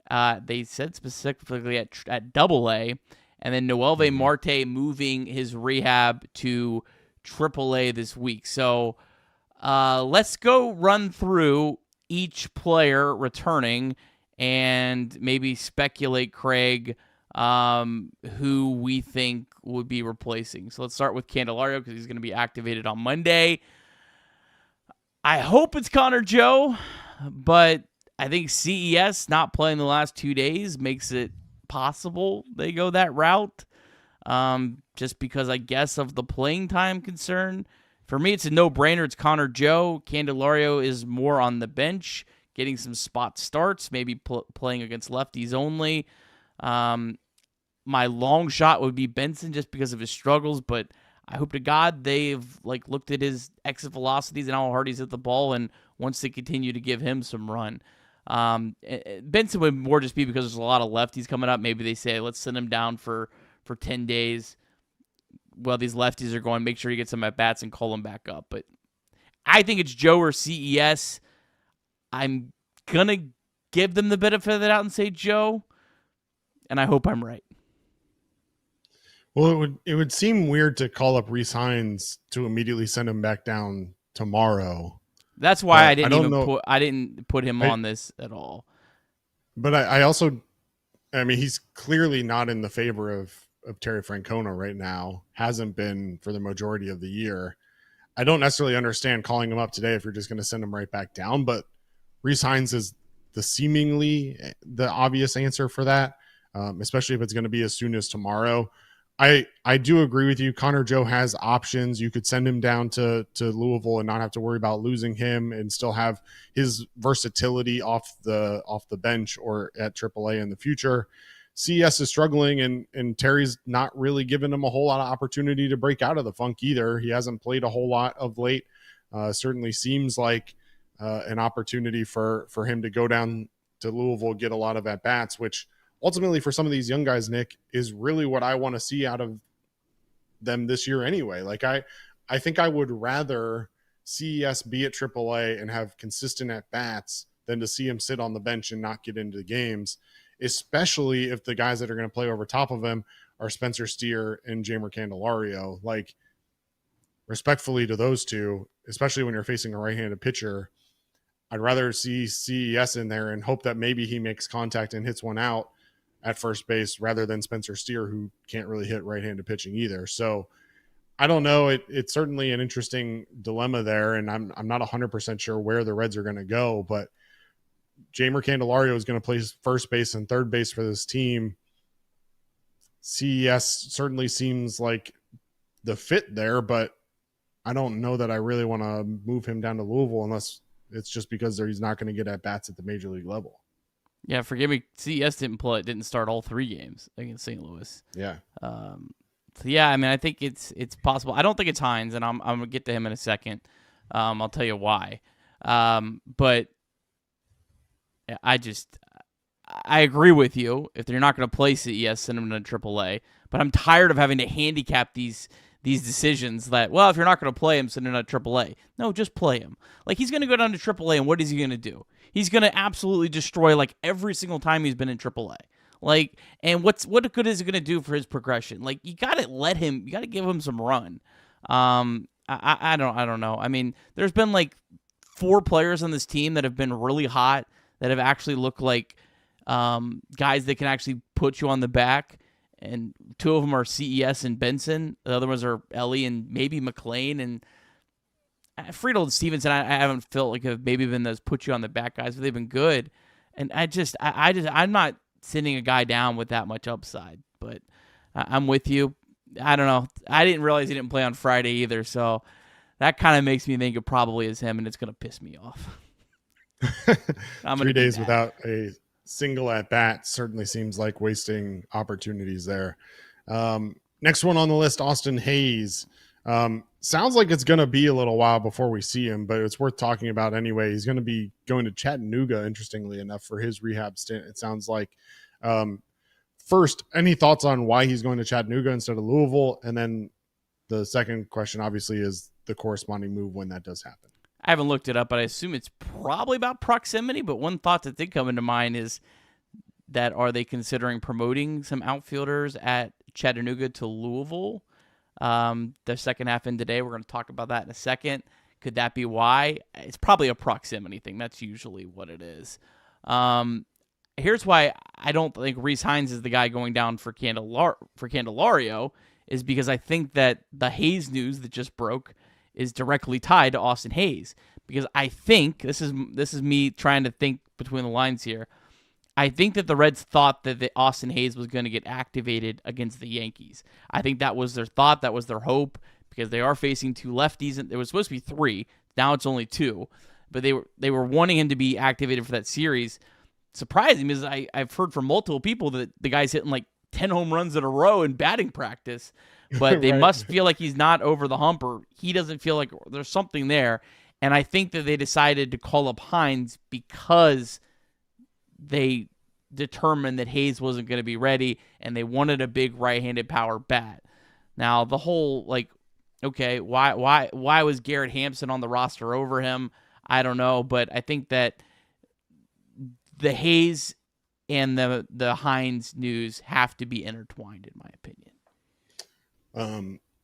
They said specifically at Double-A. And then Noelvi Marte moving his rehab to Triple-A this week. So let's go run through each player returning and maybe speculate, Craig, who we think would be replacing. So let's start with Candelario because he's going to be activated on Monday. I hope it's Connor Joe, but I think CES not playing the last 2 days makes it possible they go that route. Just because I guess of the playing time concern. For me, it's a no-brainer. It's Connor Joe. Candelario is more on the bench, getting some spot starts, maybe playing against lefties only. My long shot would be Benson just because of his struggles, but I hope to God they've looked at his exit velocities and how hard he's hit the ball and wants to continue to give him some run. Benson would more just be because there's a lot of lefties coming up. Maybe they say, let's send him down for 10 days. Well, these lefties are going, make sure he gets some at-bats and call him back up. But I think it's Joe or CES. I'm going to give them the benefit of the doubt and say Joe, and I hope I'm right. Well, it would seem weird to call up Rhys Hines to immediately send him back down tomorrow. That's why I didn't put him on this at all. But I also, he's clearly not in the favor of of Terry Francona right now. Hasn't been for the majority of the year. I don't necessarily understand calling him up today if you're just going to send him right back down, but Rhys Hines is the seemingly the obvious answer for that, especially if it's going to be as soon as tomorrow. I do agree with you. Connor Joe has options. You could send him down to Louisville and not have to worry about losing him and still have his versatility off the bench or at AAA in the future. CES is struggling, and Terry's not really giving him a whole lot of opportunity to break out of the funk either. He hasn't played a whole lot of late. Certainly seems like an opportunity for him to go down to Louisville, get a lot of at-bats, which ultimately for some of these young guys, Nick, is really what I want to see out of them this year anyway. Like I think I would rather CES be at AAA and have consistent at-bats than to see him sit on the bench and not get into the games, especially if the guys that are going to play over top of him are Spencer Steer and Jeimer Candelario. Like, respectfully to those two, especially when you're facing a right-handed pitcher, I'd rather see CES in there and hope that maybe he makes contact and hits one out at first base rather than Spencer Steer, who can't really hit right-handed pitching either. So I don't know. It's certainly an interesting dilemma there, and I'm not 100% sure where the Reds are going to go, but Jeimer Candelario is going to play first base and third base for this team. CES certainly seems like the fit there, but I don't know that I really want to move him down to Louisville unless it's just because he's not going to get at bats at the major league level. Yeah, forgive me. CES didn't start all 3 games against St. Louis. Yeah. So yeah, I mean, I think it's possible. I don't think it's Hines, and I'm gonna get to him in a second. I'll tell you why. But I agree with you. If they're not going to play CES, send them to AAA. But I'm tired of having to handicap these decisions that, well, if you're not going to play him, send him to AAA. No, just play him. Like, he's going to go down to AAA, and what is he going to do? He's going to absolutely destroy, like, every single time he's been in AAA. Like, and what good is it going to do for his progression? Like, you got to give him some run. I don't know. I mean, there's been, like, 4 players on this team that have been really hot, that have actually looked like guys that can actually put you on the back. And 2 of them are CES and Benson. The other ones are Ellie and maybe McLean. And Friedel and Stevenson, I haven't felt like have maybe been those put you on the back guys, but they've been good. And I'm not sending a guy down with that much upside. But I'm with you. I don't know. I didn't realize he didn't play on Friday either, so that kind of makes me think it probably is him, and it's going to piss me off. 3 days without a single at bat certainly seems like wasting opportunities there. Next one on the list, Austin Hayes. Sounds like it's going to be a little while before we see him, but it's worth talking about anyway. He's going to be going to Chattanooga, interestingly enough, for his rehab stint, it sounds like. First, any thoughts on why he's going to Chattanooga instead of Louisville? And then the second question, obviously, is the corresponding move when that does happen. I haven't looked it up, but I assume it's probably about proximity. But one thought that did come into mind is that are they considering promoting some outfielders at Chattanooga to Louisville? The second half in today, we're going to talk about that in a second. Could that be why? It's probably a proximity thing. That's usually what it is. Here's why I don't think Rhys Hines is the guy going down for Candelario, is because I think that the Hayes news that just broke is directly tied to Austin Hayes. Because I think, this is me trying to think between the lines here, I think that the Reds thought that the Austin Hayes was going to get activated against the Yankees. I think that was their thought, that was their hope, because they are facing 2 lefties, and there was supposed to be 3. Now it's only 2. But they were wanting him to be activated for that series. Surprising because I've heard from multiple people that the guy's hitting like 10 home runs in a row in batting practice, but they must feel like he's not over the hump, or he doesn't feel like there's something there. And I think that they decided to call up Hines because they determined that Hayes wasn't going to be ready, and they wanted a big right-handed power bat. Now, the whole, like, okay, why was Garrett Hampson on the roster over him? I don't know, but I think that the Hayes and the Hines news have to be intertwined, in my opinion.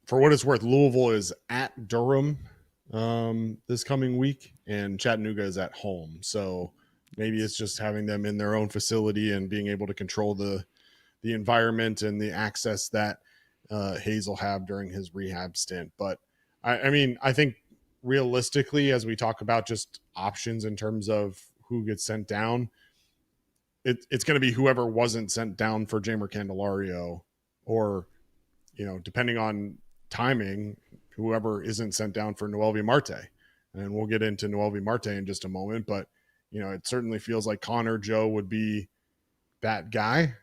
For what it's worth, Louisville is at Durham this coming week, and Chattanooga is at home. So maybe it's just having them in their own facility and being able to control the the environment and the access that Hayes will have during his rehab stint. But I mean, I think realistically, as we talk about just options in terms of who gets sent down, it's going to be whoever wasn't sent down for Jeimer Candelario, or, depending on timing, whoever isn't sent down for Noelvi Marte. And we'll get into Noelvi Marte in just a moment, but it certainly feels like Connor Joe would be that guy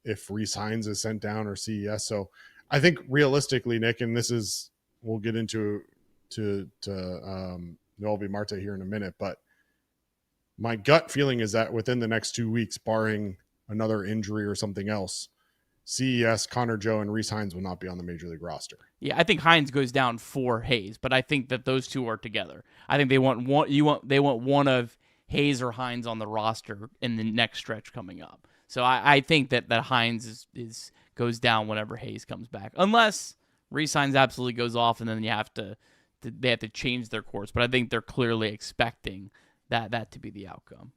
if Rhys Hines is sent down or CES. So I think realistically, Nick, and we'll get into Noelvi Marte here in a minute, but my gut feeling is that within the next 2 weeks, barring another injury or something else, CES, Connor Joe, and Rhys Hines will not be on the Major League roster. Yeah, I think Hines goes down for Hayes, but I think that those two are together. I think they want one of Hayes or Hines on the roster in the next stretch coming up. So I think that Hines is goes down whenever Hayes comes back, unless Rhys Hines absolutely goes off, and then they have to change their course. But I think they're clearly expecting that to be the outcome.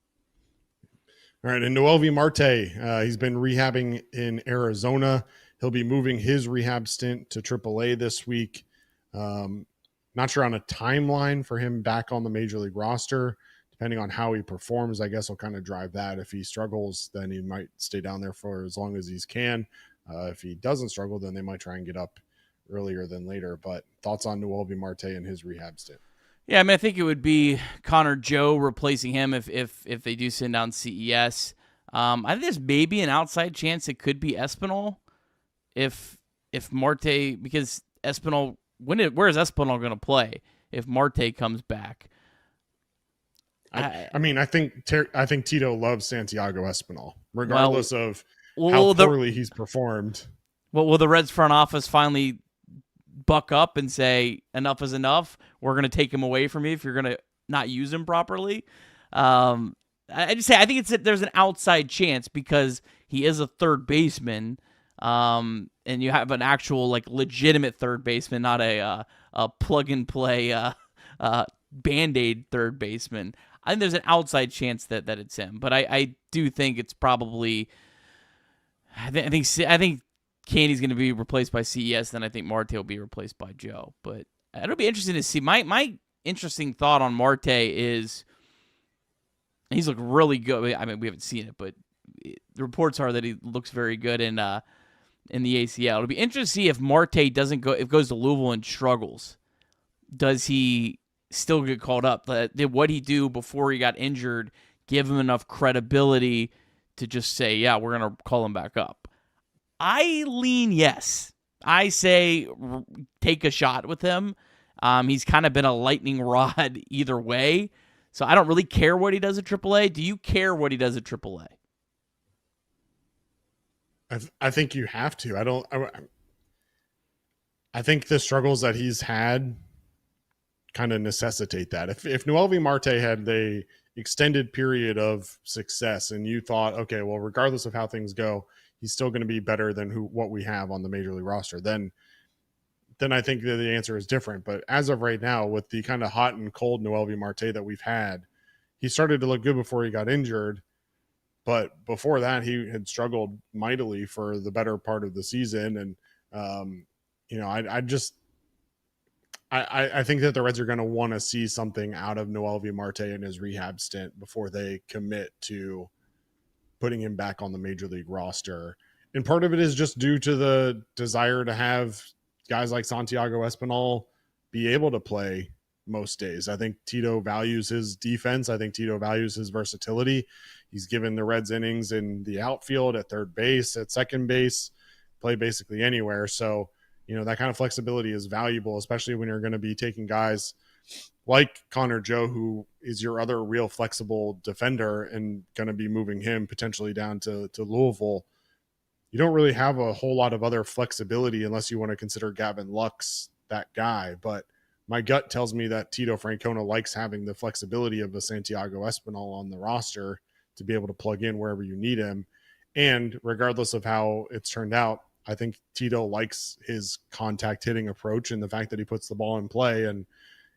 All right, and Noelvi Marte, he's been rehabbing in Arizona. He'll be moving his rehab stint to AAA this week. Not sure on a timeline for him back on the Major League roster. Depending on how he performs, I guess he'll kind of drive that. If he struggles, then he might stay down there for as long as he can. If he doesn't struggle, then they might try and get up earlier than later. But thoughts on Noelvi Marte and his rehab stint? Yeah, I mean, I think it would be Connor Joe replacing him if they do send down CES. I think there's maybe an outside chance it could be Espinal if Marte, because Espinal, where is Espinal going to play if Marte comes back? I mean, I think Tito loves Santiago Espinal, regardless of how poorly he's performed. Well, will the Reds front office finally buck up and say enough is enough? We're going to take him away from you if you're going to not use him properly. I think there's an outside chance because he is a third baseman, and you have an actual legitimate third baseman, not a plug and play Band-Aid third baseman. I think there's an outside chance that it's him, but I do think it's probably. I think Candy's going to be replaced by CES, then I think Marte will be replaced by Joe. But it'll be interesting to see. My interesting thought on Marte is he's looked really good. I mean, we haven't seen it, but the reports are that he looks very good in the ACL. It'll be interesting to see if Marte goes to Louisville and struggles. Does he still get called up? Did what he do before he got injured give him enough credibility to just say, yeah, we're going to call him back up? I lean yes. I say take a shot with him. He's kind of been a lightning rod either way, so I don't really care what he does at AAA. Do you care what he does at AAA? I think you have to. I think the struggles that he's had kind of necessitate that. If Noelvi Marte had the extended period of success and you thought, okay, well, regardless of how things go, he's still going to be better than what we have on the Major League roster, then I think that the answer is different. But as of right now, with the kind of hot and cold Noelvi Marte that we've had, he started to look good before he got injured. But before that, he had struggled mightily for the better part of the season. And, I think that the Reds are going to want to see something out of Noelvi Marte in his rehab stint before they commit to putting him back on the Major League roster. And part of it is just due to the desire to have guys like Santiago Espinal be able to play most days. I think Tito values his defense. I think Tito values his versatility. He's given the Reds innings in the outfield, at third base, at second base, play basically anywhere. So, that kind of flexibility is valuable, especially when you're going to be taking guys like Connor Joe, who is your other real flexible defender, and going to be moving him potentially down to Louisville. You don't really have a whole lot of other flexibility unless you want to consider Gavin Lux that guy. But my gut tells me that Tito Francona likes having the flexibility of a Santiago Espinal on the roster to be able to plug in wherever you need him. And regardless of how it's turned out, I think Tito likes his contact hitting approach and the fact that he puts the ball in play. And,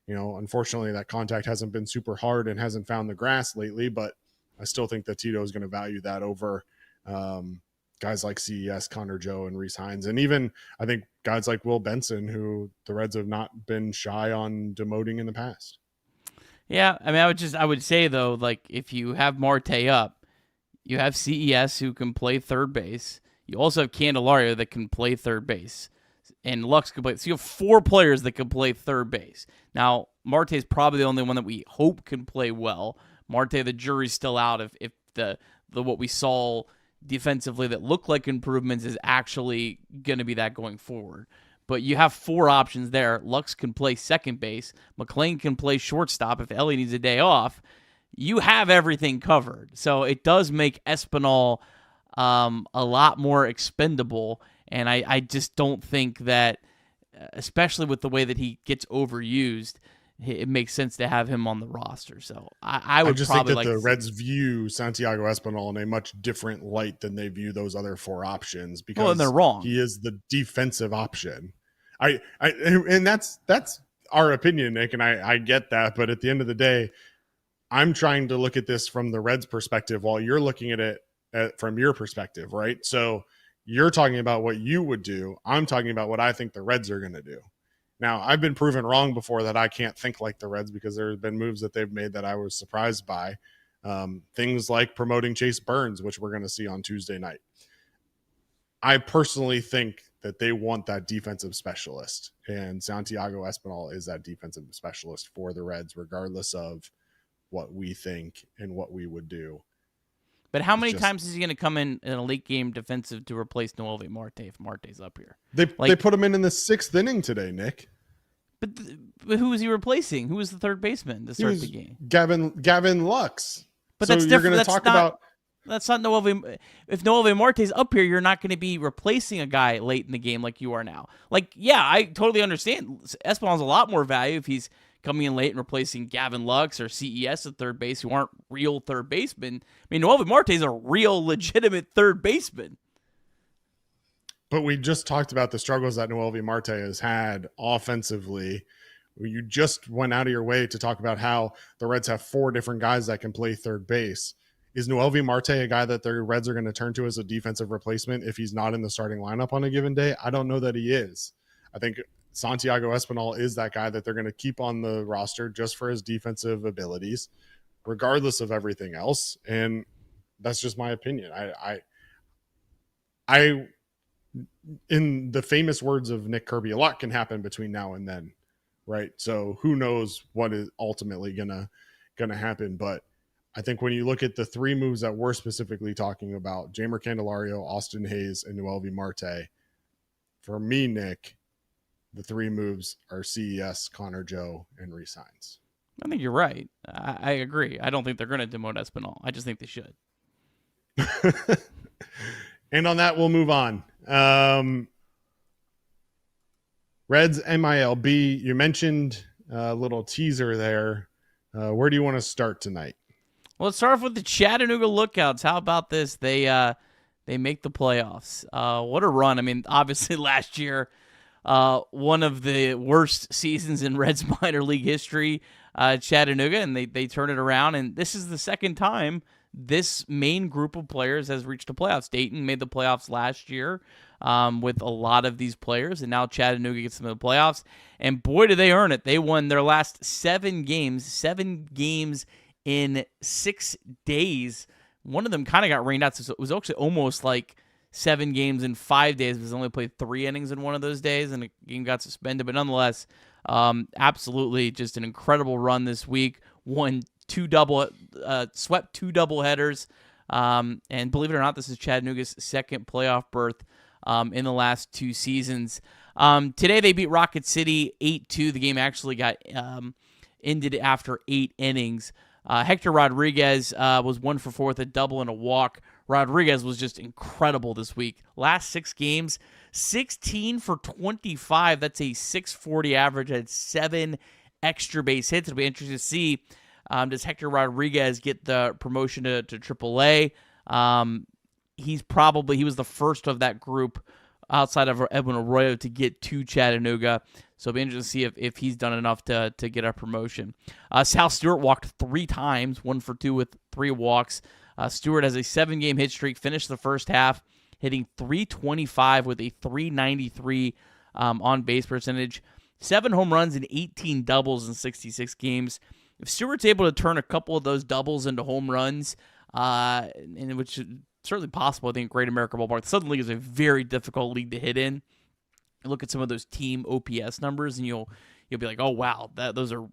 unfortunately that contact hasn't been super hard and hasn't found the grass lately, but I still think that Tito is going to value that over, guys like CES, Connor Joe, and Reese Hines, and even I think guys like Will Benson, who the Reds have not been shy on demoting in the past. Yeah, I mean, I would say though, like if you have Marte up, you have CES who can play third base. You also have Candelario that can play third base, and Lux can play. So you have 4 players that can play third base. Now Marte is probably the only one that we hope can play well. Marte, the jury's still out if the what we saw defensively that looked like improvements is actually going to be that going forward. But you have 4 options there. Lux can play second base. McLean can play shortstop if Ellie needs a day off. You have everything covered. So it does make Espinal a lot more expendable. And I just don't think that, especially with the way that he gets overused, it makes sense to have him on the roster. So I would just probably think that like the Reds view Santiago Espinal in a much different light than they view those other 4 options, because and they're wrong. He is the defensive option. And that's our opinion, Nick, and I get that. But at the end of the day, I'm trying to look at this from the Reds' perspective while you're looking at it from your perspective, right? So you're talking about what you would do. I'm talking about what I think the Reds are going to do. Now, I've been proven wrong before that I can't think like the Reds, because there have been moves that they've made that I was surprised by. Things like promoting Chase Burns, which we're going to see on Tuesday night. I personally think that they want that defensive specialist, and Santiago Espinal is that defensive specialist for the Reds, regardless of what we think and what we would do. But how many times is he going to come in a late game defensive to replace Noelvi Marte if Marte's up here? They put him in the 6th inning today, Nick. But who was he replacing? Who was the third baseman to start the game? Gavin Lux. But so that's different. That's not Noelvi. If Noelvi Marte's up here, you're not going to be replacing a guy late in the game like you are now. Like, yeah, I totally understand. Espinal's a lot more value if he's coming in late and replacing Gavin Lux or CES at third base, who aren't real third basemen. I mean, Noelvi Marte's a real, legitimate third baseman. But we just talked about the struggles that Noelvi Marte has had offensively. You just went out of your way to talk about how the Reds have 4 different guys that can play third base. Is Noelvi Marte a guy that the Reds are going to turn to as a defensive replacement if he's not in the starting lineup on a given day? I don't know that he is. I think Santiago Espinal is that guy that they're going to keep on the roster just for his defensive abilities, regardless of everything else. And that's just my opinion. I in the famous words of Nick Kirby, a lot can happen between now and then, right? So who knows what is ultimately gonna happen. But I think when you look at the 3 moves that we're specifically talking about, Jeimer Candelario, Austin Hayes, and Noelvi Marte, for me, Nick, the 3 moves are CES, Connor Joe, and Reese Hines. I think you're right. I agree. I don't think they're going to demote Espinal. I just think they should. And on that, we'll move on. Reds MILB, you mentioned a little teaser there. Where do you want to start tonight? Well, let's start off with the Chattanooga Lookouts. How about this? They make the playoffs. What a run. I mean, obviously last year, one of the worst seasons in Reds minor league history, Chattanooga, and they turn it around. And this is the second time this main group of players has reached the playoffs. Dayton made the playoffs last year with a lot of these players, and now Chattanooga gets them to the playoffs. And boy, do they earn it. They won their last 7 games in 6 days. One of them kind of got rained out, so it was actually almost like 7 games in 5 days, because they only played 3 innings in one of those days, and the game got suspended. But nonetheless, absolutely just an incredible run this week. Swept 2 doubleheaders, and believe it or not, this is Chattanooga's second playoff berth in the last 2 seasons. Today they beat Rocket City 8-2. The game actually got ended after 8 innings. Hector Rodriguez was 1 for 4 with a double and a walk. Rodriguez was just incredible this week. Last 6 games, 16 for 25. That's a 640 average. Had 7 extra base hits. It'll be interesting to see, does Hector Rodriguez get the promotion to AAA? He was the first of that group outside of Edwin Arroyo to get to Chattanooga. So it'll be interesting to see if he's done enough to get a promotion. Sal Stewart walked 3 times, 1 for 2 with 3 walks. Stewart has a 7-game hit streak, finished the first half hitting .325 with a .393 on base percentage. 7 home runs and 18 doubles in 66 games. If Stewart's able to turn a couple of those doubles into home runs, and which is certainly possible, I think Great American Ballpark, the Southern League is a very difficult league to hit in. You look at some of those team OPS numbers, and you'll be like, oh wow, it's a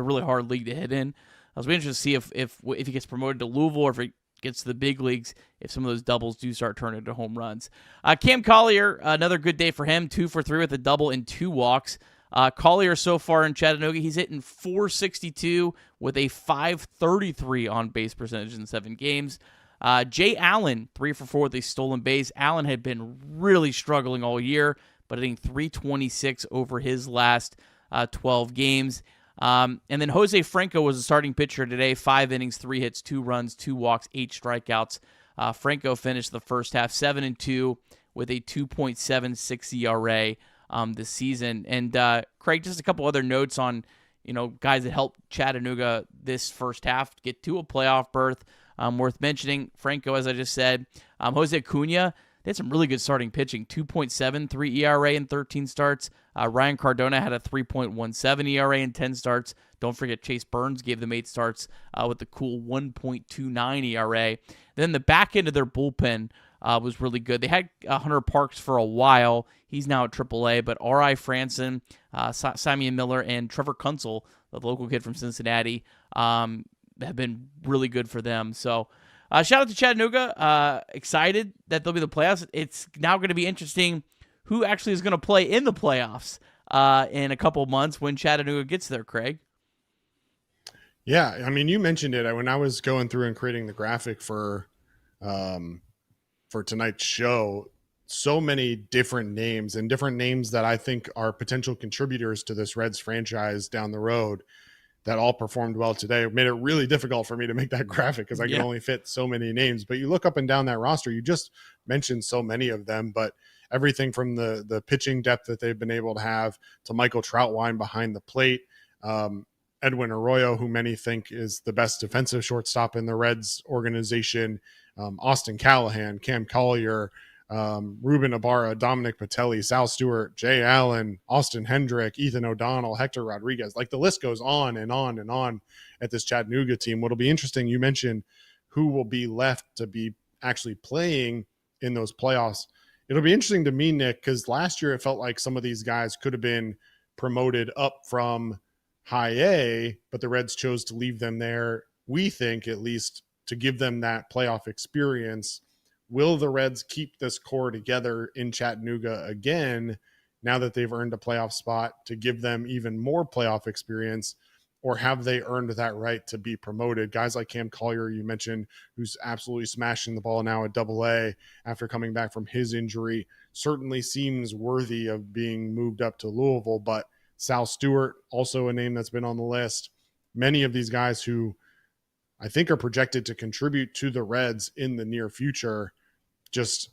really hard league to hit in. I was interested to see if he gets promoted to Louisville or if he gets to the big leagues, if some of those doubles do start turning into home runs. Cam Collier, another good day for him, 2 for 3 with a double and 2 walks. Collier so far in Chattanooga, he's hitting .462 with a .533 on base percentage in 7 games. Jay Allen, 3 for 4 with a stolen base. Allen had been really struggling all year, but hitting .326 over his last 12 games. And then Jose Franco was the starting pitcher today. 5 innings, 3 hits, 2 runs, 2 walks, 8 strikeouts. Franco finished the first half 7-2 with a 2.76 ERA this season. And Craig, just a couple other notes on guys that helped Chattanooga this first half get to a playoff berth. Worth mentioning, Franco, as I just said. Jose Acuna, they had some really good starting pitching, 2.73 ERA in 13 starts. Ryan Cardona had a 3.17 ERA in 10 starts. Don't forget Chase Burns gave them 8 starts with the cool 1.29 ERA. Then the back end of their bullpen was really good. They had Hunter Parks for a while. He's now at AAA, but R.I. Franson, Simeon Miller, and Trevor Kunsel, the local kid from Cincinnati, have been really good for them. So shout out to Chattanooga. Excited that they'll be the playoffs. It's now going to be interesting who actually is going to play in the playoffs in a couple months when Chattanooga gets there, Craig. Yeah, I mean, you mentioned it when I was going through and creating the graphic for tonight's show. So many different names that I think are potential contributors to this Reds franchise down the road that all performed well today. It made it really difficult for me to make that graphic because I can only fit so many names. But you look up and down that roster, you just mentioned so many of them, but everything from the pitching depth that they've been able to have to Michael Troutwine behind the plate, Edwin Arroyo, who many think is the best defensive shortstop in the Reds organization, Austin Callahan, Cam Collier, Ruben Ibarra, Dominic Patelli, Sal Stewart, Jay Allen, Austin Hendrick, Ethan O'Donnell, Hector Rodriguez. Like the list goes on and on and on at this Chattanooga team. What'll be interesting, you mentioned who will be left to be actually playing in those playoffs. It'll be interesting to me, Nick, because last year it felt like some of these guys could have been promoted up from high A, but the Reds chose to leave them there, we think, at least to give them that playoff experience. Will the Reds keep this core together in Chattanooga again now that they've earned a playoff spot to give them even more playoff experience, or have they earned that right to be promoted? Guys like Cam Collier, you mentioned, who's absolutely smashing the ball now at AA after coming back from his injury, certainly seems worthy of being moved up to Louisville. But Sal Stewart, also a name that's been on the list. Many of these guys who I think are projected to contribute to the Reds in the near future. Just,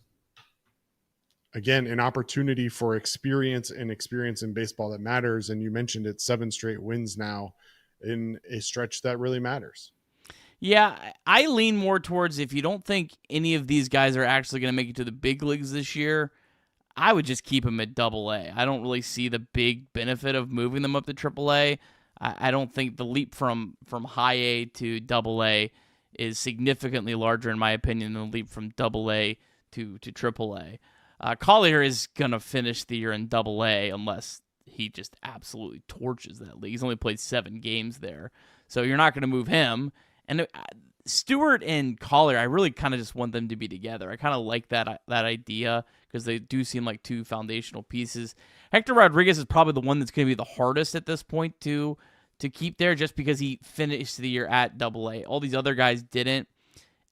again, an opportunity for experience in baseball that matters. And you mentioned it, 7 straight wins now in a stretch that really matters. Yeah, I lean more towards, if you don't think any of these guys are actually going to make it to the big leagues this year, I would just keep them at AA. I don't really see the big benefit of moving them up to AAA. I don't think the leap from high A to AA is significantly larger, in my opinion, than the leap from AA to AAA. Collier is going to finish the year in AA unless he just absolutely torches that league. He's only played 7 games there, so you're not going to move him. And Stewart and Collier, I really kind of just want them to be together. I kind of like that idea because they do seem like 2 foundational pieces. Hector Rodriguez is probably the one that's going to be the hardest at this point to keep there, just because he finished the year at AA. All these other guys didn't.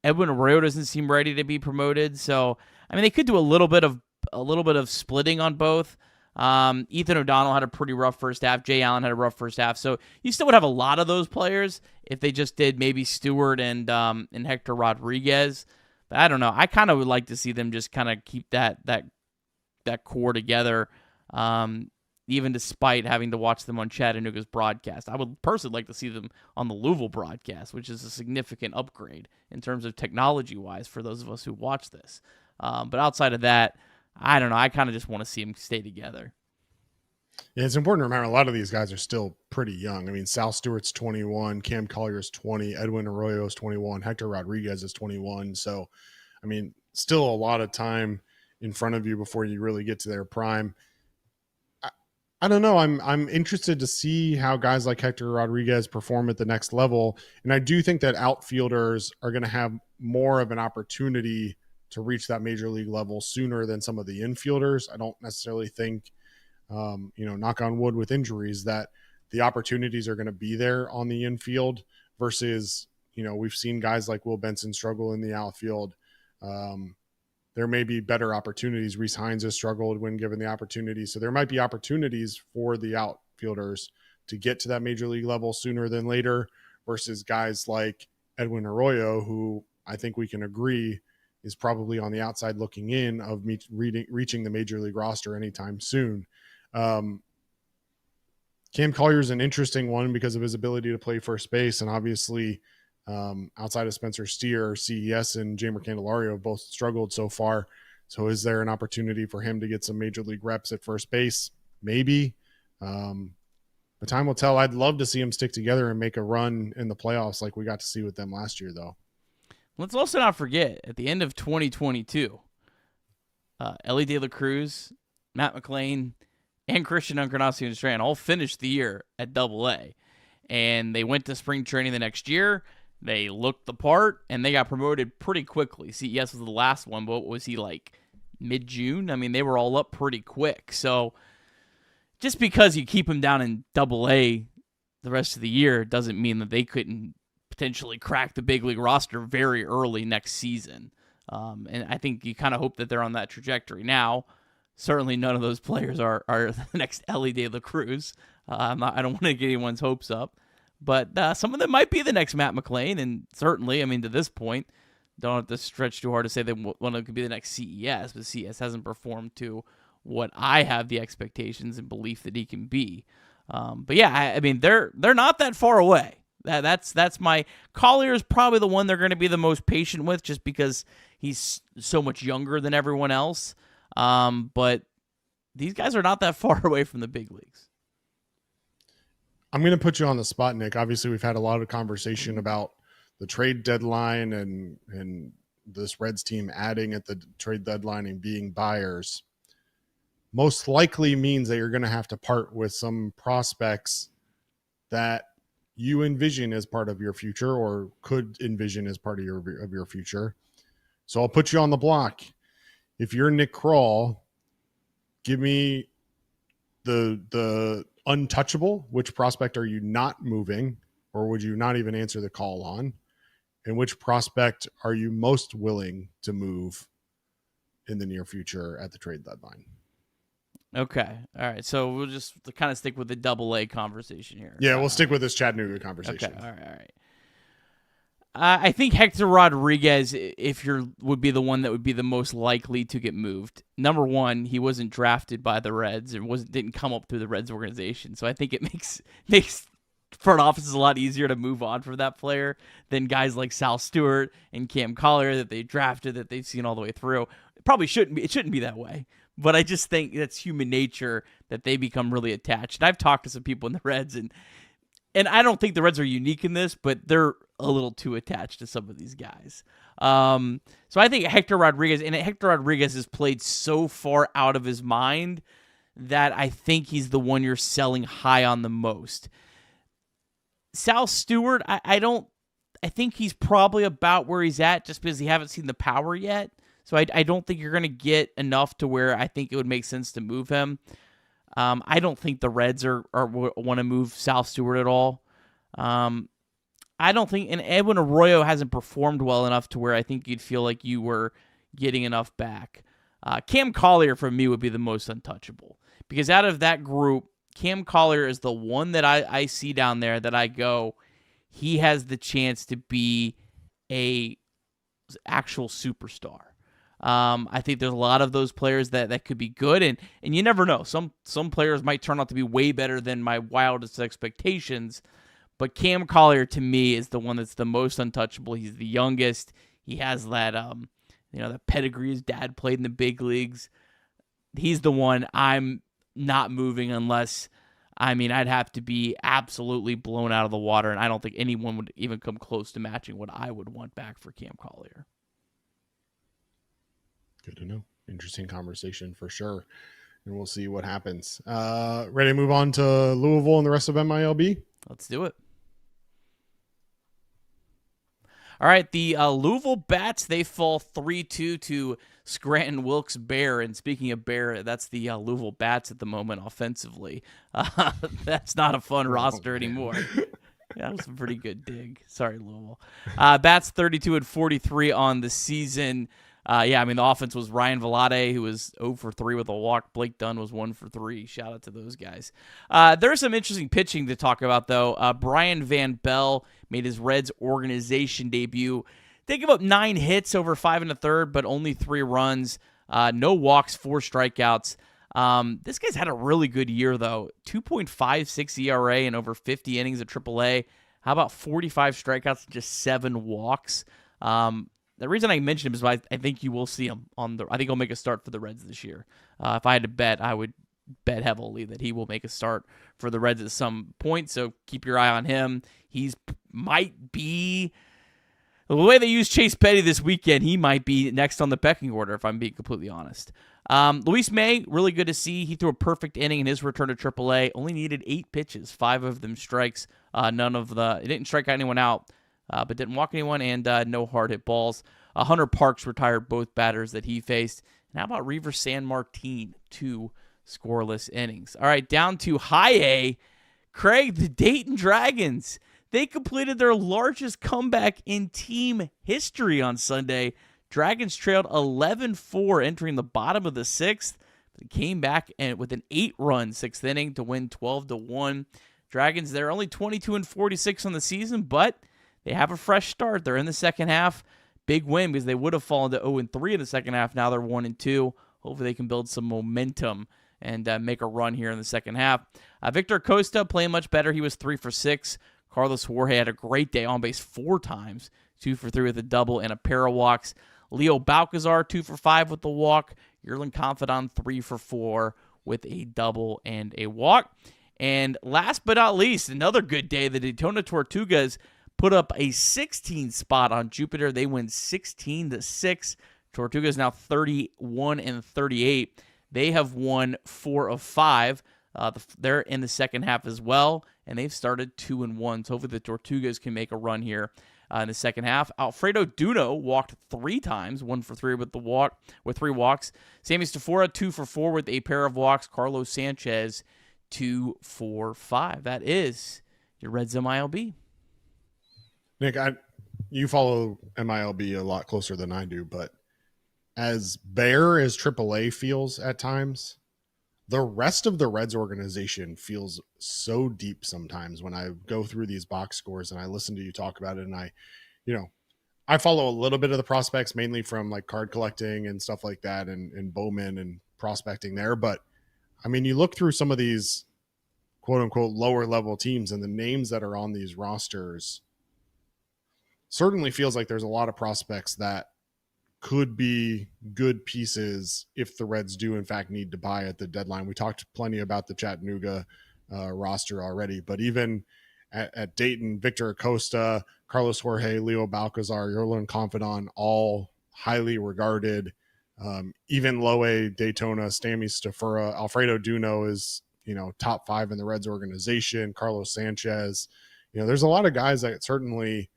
Edwin Arroyo doesn't seem ready to be promoted, so I mean they could do a little bit of splitting on both. Ethan O'Donnell had a pretty rough first half. Jay Allen had a rough first half, so you still would have a lot of those players if they just did maybe Stewart and Hector Rodriguez. But I don't know. I kind of would like to see them just kind of keep that core together, even despite having to watch them on Chattanooga's broadcast. I would personally like to see them on the Louisville broadcast, which is a significant upgrade in terms of technology-wise for those of us who watch this. But outside of that, I don't know. I kind of just want to see them stay together. Yeah, it's important to remember a lot of these guys are still pretty young. I mean, Sal Stewart's 21, Cam Collier's 20, Edwin Arroyo's 21, Hector Rodriguez is 21. So, I mean, still a lot of time in front of you before you really get to their prime. I don't know. I'm interested to see how guys like Hector Rodriguez perform at the next level. And I do think that outfielders are going to have more of an opportunity to reach that major league level sooner than some of the infielders. I don't necessarily think, knock on wood with injuries, that the opportunities are going to be there on the infield versus, we've seen guys like Will Benson struggle in the outfield. There may be better opportunities. Rhys Hines has struggled when given the opportunity. So there might be opportunities for the outfielders to get to that major league level sooner than later versus guys like Edwin Arroyo, who I think we can agree is probably on the outside looking in of reaching the major league roster anytime soon. Cam Collier is an interesting one because of his ability to play first base, and obviously outside of Spencer Steer, CES and Jeimer Candelario have both struggled so far. So is there an opportunity for him to get some major league reps at first base? Maybe. But time will tell. I'd love to see them stick together and make a run in the playoffs like we got to see with them last year, though. Let's also not forget, at the end of 2022, Ellie De La Cruz, Matt McLain, and Christian Encarnacion-Strand all finished the year at Double-A. And they went to spring training the next year. They looked the part, and they got promoted pretty quickly. CES was the last one, but what was he, like, mid-June? I mean, they were all up pretty quick. So just because you keep them down in Double-A the rest of the year doesn't mean that they couldn't potentially crack the big league roster very early next season. And I think you kind of hope that they're on that trajectory now. Certainly none of those players are the next Ellie De La Cruz. I don't want to get anyone's hopes up. But some of them might be the next Matt McLain, and certainly, I mean, to this point, don't have to stretch too hard to say that one of them could be the next CES, but CES hasn't performed to what I have the expectations and belief that he can be. But yeah, I mean, they're not that far away. That's my Collier is probably the one they're going to be the most patient with, just because he's so much younger than everyone else. But these guys are not that far away from the big leagues. I'm going to put you on the spot, Nick. Obviously, we've had a lot of conversation about the trade deadline and this Reds team adding at the trade deadline and being buyers. Most likely means that you're going to have to part with some prospects that you envision as part of your future or could envision as part of your future. So I'll put you on the block. If you're Nick Kroll, give me the untouchable. Which prospect are you not moving, or would you not even answer the call on? And which prospect are you most willing to move in the near future at the trade deadline? Okay. All right. So we'll just kind of stick with the Double-A conversation here. Yeah, we'll stick with this Chattanooga conversation. Okay. All right. I think Hector Rodriguez, would be the one that would be the most likely to get moved. Number one, he wasn't drafted by the Reds or didn't come up through the Reds organization, so I think it makes front offices a lot easier to move on from that player than guys like Sal Stewart and Cam Collier that they drafted, that they've seen all the way through. It shouldn't be that way, but I just think that's human nature that they become really attached. And I've talked to some people in the Reds, and I don't think the Reds are unique in this, but they're a little too attached to some of these guys. So I think Hector Rodriguez has played so far out of his mind that I think he's the one you're selling high on the most. Sal Stewart, I think he's probably about where he's at just because he haven't seen the power yet. So I don't think you're going to get enough to where I think it would make sense to move him. I don't think the Reds want to move Sal Stewart at all. I don't think, and Edwin Arroyo hasn't performed well enough to where I think you'd feel like you were getting enough back. Cam Collier for me would be the most untouchable, because out of that group, Cam Collier is the one that I see down there that I go, he has the chance to be a actual superstar. I think there's a lot of those players that could be good, and you never know. Some players might turn out to be way better than my wildest expectations, but Cam Collier to me is the one that's the most untouchable. He's the youngest. He has that the pedigree his dad played in the big leagues. He's the one I'm not moving unless, I'd have to be absolutely blown out of the water, and I don't think anyone would even come close to matching what I would want back for Cam Collier. Good to know. Interesting conversation for sure. And we'll see what happens. Ready to move on to Louisville and the rest of MILB? Let's do it. All right, the Louisville Bats, they fall 3-2 to Scranton Wilkes-Barre. And speaking of Bear, that's the Louisville Bats at the moment offensively. That's not a fun roster anymore. Yeah, that was a pretty good dig. Sorry, Louisville. Bats 32-43 on the season. The offense was Ryan Velade, who was 0 for 3 with a walk. Blake Dunn was 1 for 3. Shout out to those guys. There's some interesting pitching to talk about, though. Brian Van Bell made his Reds organization debut. They give up 9 hits over 5 1/3, but only 3 runs. No walks, 4 strikeouts. This guy's had a really good year, though. 2.56 ERA and over 50 innings at AAA. How about 45 strikeouts and just 7 walks? The reason I mentioned him is I think you will see him I think he'll make a start for the Reds this year. If I had to bet, I would bet heavily that he will make a start for the Reds at some point. So keep your eye on him. Might be the way they use Chase Petty this weekend. He might be next on the pecking order, if I'm being completely honest. Luis May, really good to see. He threw a perfect inning in his return to AAA. Only needed 8 pitches, 5 of them strikes. He didn't strike anyone out. But didn't walk anyone, and no hard hit balls. Hunter Parks retired both batters that he faced. And how about Reaver San Martin? 2 scoreless innings. All right, down to high A. Craig, the Dayton Dragons. They completed their largest comeback in team history on Sunday. Dragons trailed 11-4 entering the bottom of the 6th. They came back with an 8-run 6th inning to win 12-1. Dragons, they're only 22-46 on the season, but they have a fresh start. They're in the second half. Big win because they would have fallen to 0-3 in the second half. Now they're 1-2. Hopefully they can build some momentum and make a run here in the second half. Victor Acosta playing much better. He was 3 for 6. Carlos Jorge had a great day on base 4 times. 2 for 3 with a double and a pair of walks. Leo Balcazar 2 for 5 with the walk. Yerlin Confidant 3 for 4 with a double and a walk. And last but not least, another good day. The Daytona Tortugas put up a 16 spot on Jupiter. They win 16-6. Tortugas now 31-38. They have won 4 of 5. They're in the second half as well, and they've started 2-1. So hopefully the Tortugas can make a run here in the second half. Alfredo Duno walked 3 times, 1 for 3 with 3 walks. Sammy Stafora 2 for 4 with a pair of walks. Carlos Sanchez 2 for 5. That is your Reds MILB. Nick, you follow MILB a lot closer than I do, but as bare as AAA feels at times, the rest of the Reds organization feels so deep sometimes when I go through these box scores and I listen to you talk about it. And I follow a little bit of the prospects, mainly from like card collecting and stuff like that and Bowman and prospecting there. But you look through some of these quote unquote lower level teams and the names that are on these rosters, certainly feels like there's a lot of prospects that could be good pieces if the Reds do in fact need to buy at the deadline. We talked plenty about the Chattanooga roster already, but even at Dayton, Victor Acosta, Carlos Jorge, Leo Balcazar, Yerlin Confidant, all highly regarded. Even low A Daytona, Sammy Stafura, Alfredo Duno is, top 5 in the Reds organization. Carlos Sanchez, there's a lot of guys that certainly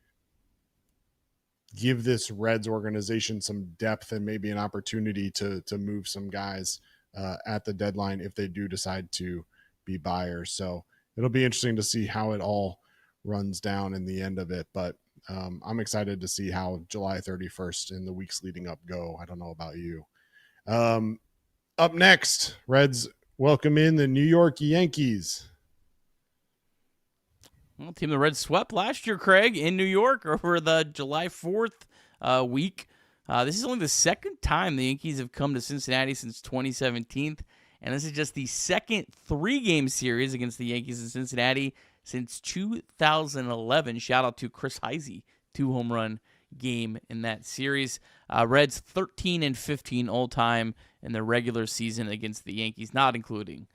give this Reds organization some depth and maybe an opportunity to move some guys at the deadline if they do decide to be buyers. So it'll be interesting to see how it all runs down in the end of it. But I'm excited to see how July 31st and the weeks leading up go. I don't know about you. Up next, Reds welcome in the New York Yankees. Well, team the Reds swept last year, Craig, in New York over the July 4th week. This is only the second time the Yankees have come to Cincinnati since 2017, and this is just the second 3-game series against the Yankees in Cincinnati since 2011. Shout out to Chris Heisey, 2-home-run game in that series. Reds 13-15 all-time in the regular season against the Yankees, not including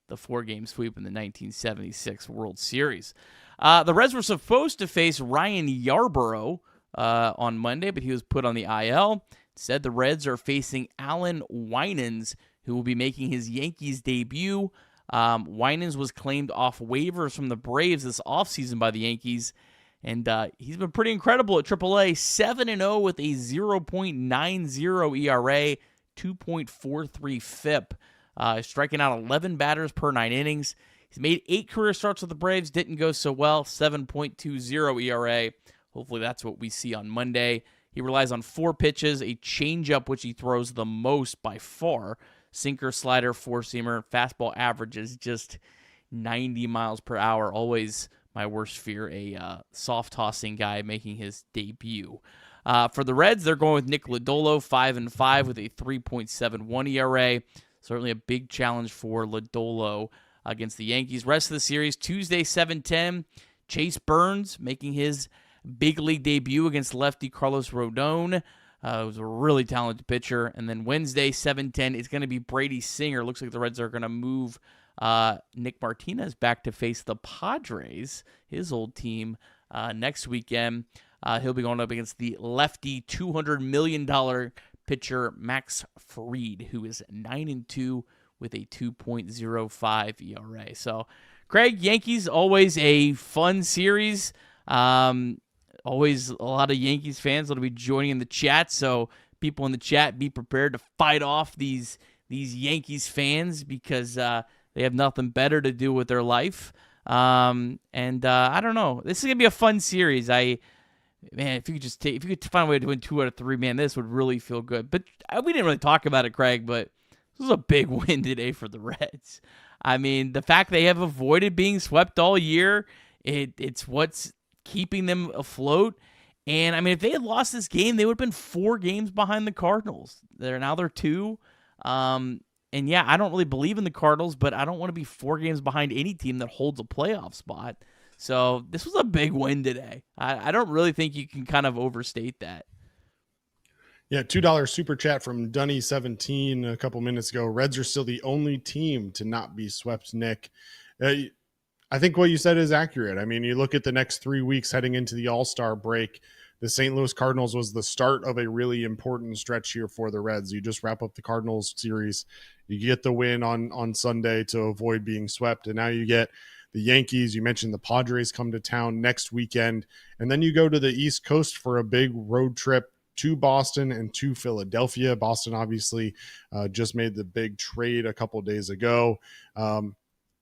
the 4-game sweep in the 1976 World Series. The Reds were supposed to face Ryan Yarbrough on Monday, but he was put on the IL. Instead, the Reds are facing Alan Winans, who will be making his Yankees debut. Winans was claimed off waivers from the Braves this offseason by the Yankees, and he's been pretty incredible at AAA, 7-0 with a 0.90 ERA, 2.43 FIP. Striking out 11 batters per 9 innings. He's made 8 career starts with the Braves. Didn't go so well. 7.20 ERA. Hopefully that's what we see on Monday. He relies on 4 pitches, a changeup, which he throws the most by far. Sinker, slider, four-seamer. Fastball average is just 90 miles per hour. Always my worst fear, a soft-tossing guy making his debut. For the Reds, they're going with Nick Lodolo, 5-5 with a 3.71 ERA. Certainly a big challenge for Lodolo against the Yankees. Rest of the series, Tuesday, 7:10. Chase Burns making his big league debut against lefty Carlos Rodon. Who's a really talented pitcher. And then Wednesday, 7:10, it's going to be Brady Singer. Looks like the Reds are going to move Nick Martinez back to face the Padres, his old team, next weekend. He'll be going up against the lefty $200 million pitcher Max Fried, who is 9-2 with a 2.05 ERA. So, Craig, Yankees, always a fun series. Always a lot of Yankees fans that'll be joining in the chat. So, people in the chat, be prepared to fight off these Yankees fans because they have nothing better to do with their life. I don't know. This is gonna be a fun series. Man, if you could find a way to win 2 out of 3, man, this would really feel good. But we didn't really talk about it, Craig, but this was a big win today for the Reds. I mean, the fact they have avoided being swept all year, it's what's keeping them afloat. And, I mean, if they had lost this game, they would have been 4 games behind the Cardinals. They're 2. And, yeah, I don't really believe in the Cardinals, but I don't want to be 4 games behind any team that holds a playoff spot. So this was a big win today. I don't really think you can kind of overstate that. Yeah, $2 super chat from Dunny17 a couple minutes ago. Reds are still the only team to not be swept, Nick. I think what you said is accurate. I mean, you look at the next 3 weeks heading into the All-Star break. The St. Louis Cardinals was the start of a really important stretch here for the Reds. You just wrap up the Cardinals series. You get the win on Sunday to avoid being swept, and now you get the Yankees. You mentioned the Padres come to town next weekend, and then you go to the East Coast for a big road trip to Boston and to Philadelphia. Boston obviously just made the big trade a couple days ago.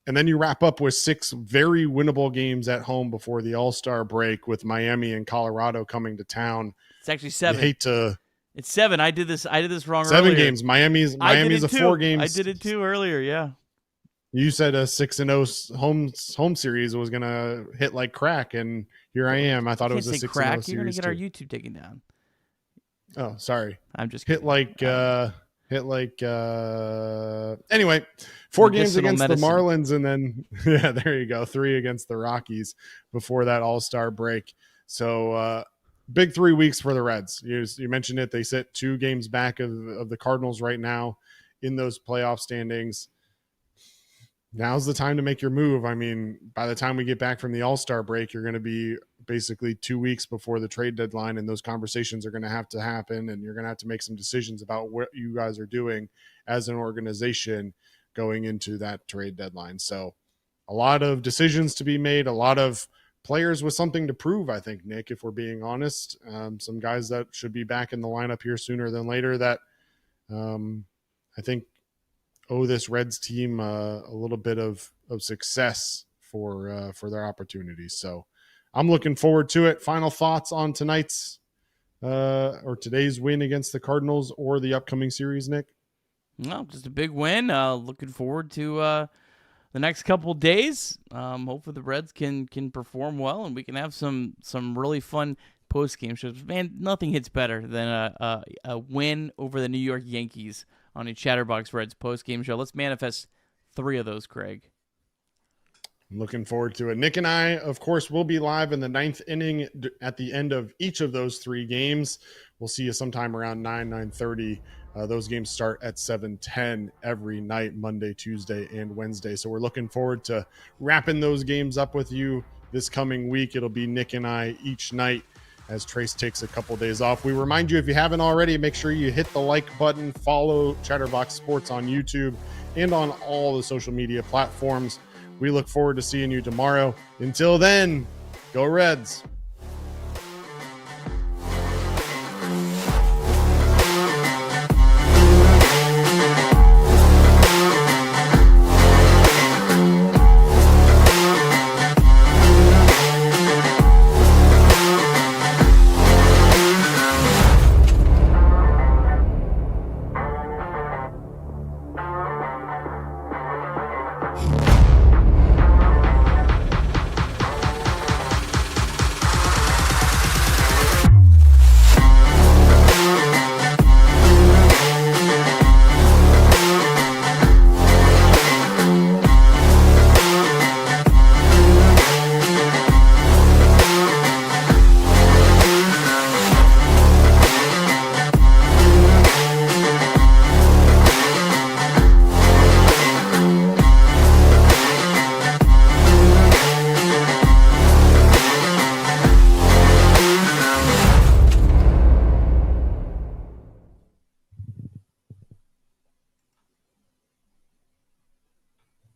And then you wrap up with 6 very winnable games at home before the All-Star break with Miami and Colorado coming to town. It's actually 7. It's 7. I did this wrong 7 earlier. games. Miami's a 4 games. I did it too earlier, yeah. You said a 6-0 home series was going to hit like crack, and here I am. I thought it was a 6-0 series. You're going to get our YouTube taken down. Oh, sorry. I'm just kidding. Anyway, 4 games against medicine. the Marlins, and then yeah, there you go, 3 against the Rockies before that All-Star break. So big 3 weeks for the Reds. You mentioned it. They sit 2 games back of the Cardinals right now in those playoff standings. Now's the time to make your move. I mean, by the time we get back from the All-Star break, you're going to be basically 2 weeks before the trade deadline, and those conversations are going to have to happen, and you're going to have to make some decisions about what you guys are doing as an organization going into that trade deadline. So a lot of decisions to be made, a lot of players with something to prove, I think, Nick, if we're being honest. Some guys that should be back in the lineup here sooner than later that I think owe this Reds team a little bit of success for their opportunities. So I'm looking forward to it. Final thoughts on tonight's or today's win against the Cardinals or the upcoming series, Nick? No, just a big win. Looking forward to the next couple of days. Hopefully the Reds can perform well, and we can have some really fun post-game shows. Man, nothing hits better than a win over the New York Yankees on a Chatterbox Reds post-game show. Let's manifest 3 of those, Craig. I'm looking forward to it. Nick and I, of course, will be live in the 9th inning at the end of each of those 3 games. We'll see you sometime around 9:30. Those games start at 7:10 every night, Monday, Tuesday, and Wednesday. So we're looking forward to wrapping those games up with you this coming week. It'll be Nick and I each night as Trace takes a couple days off. We remind you, if you haven't already, make sure you hit the like button, follow Chatterbox Sports on YouTube and on all the social media platforms. We look forward to seeing you tomorrow. Until then, go Reds.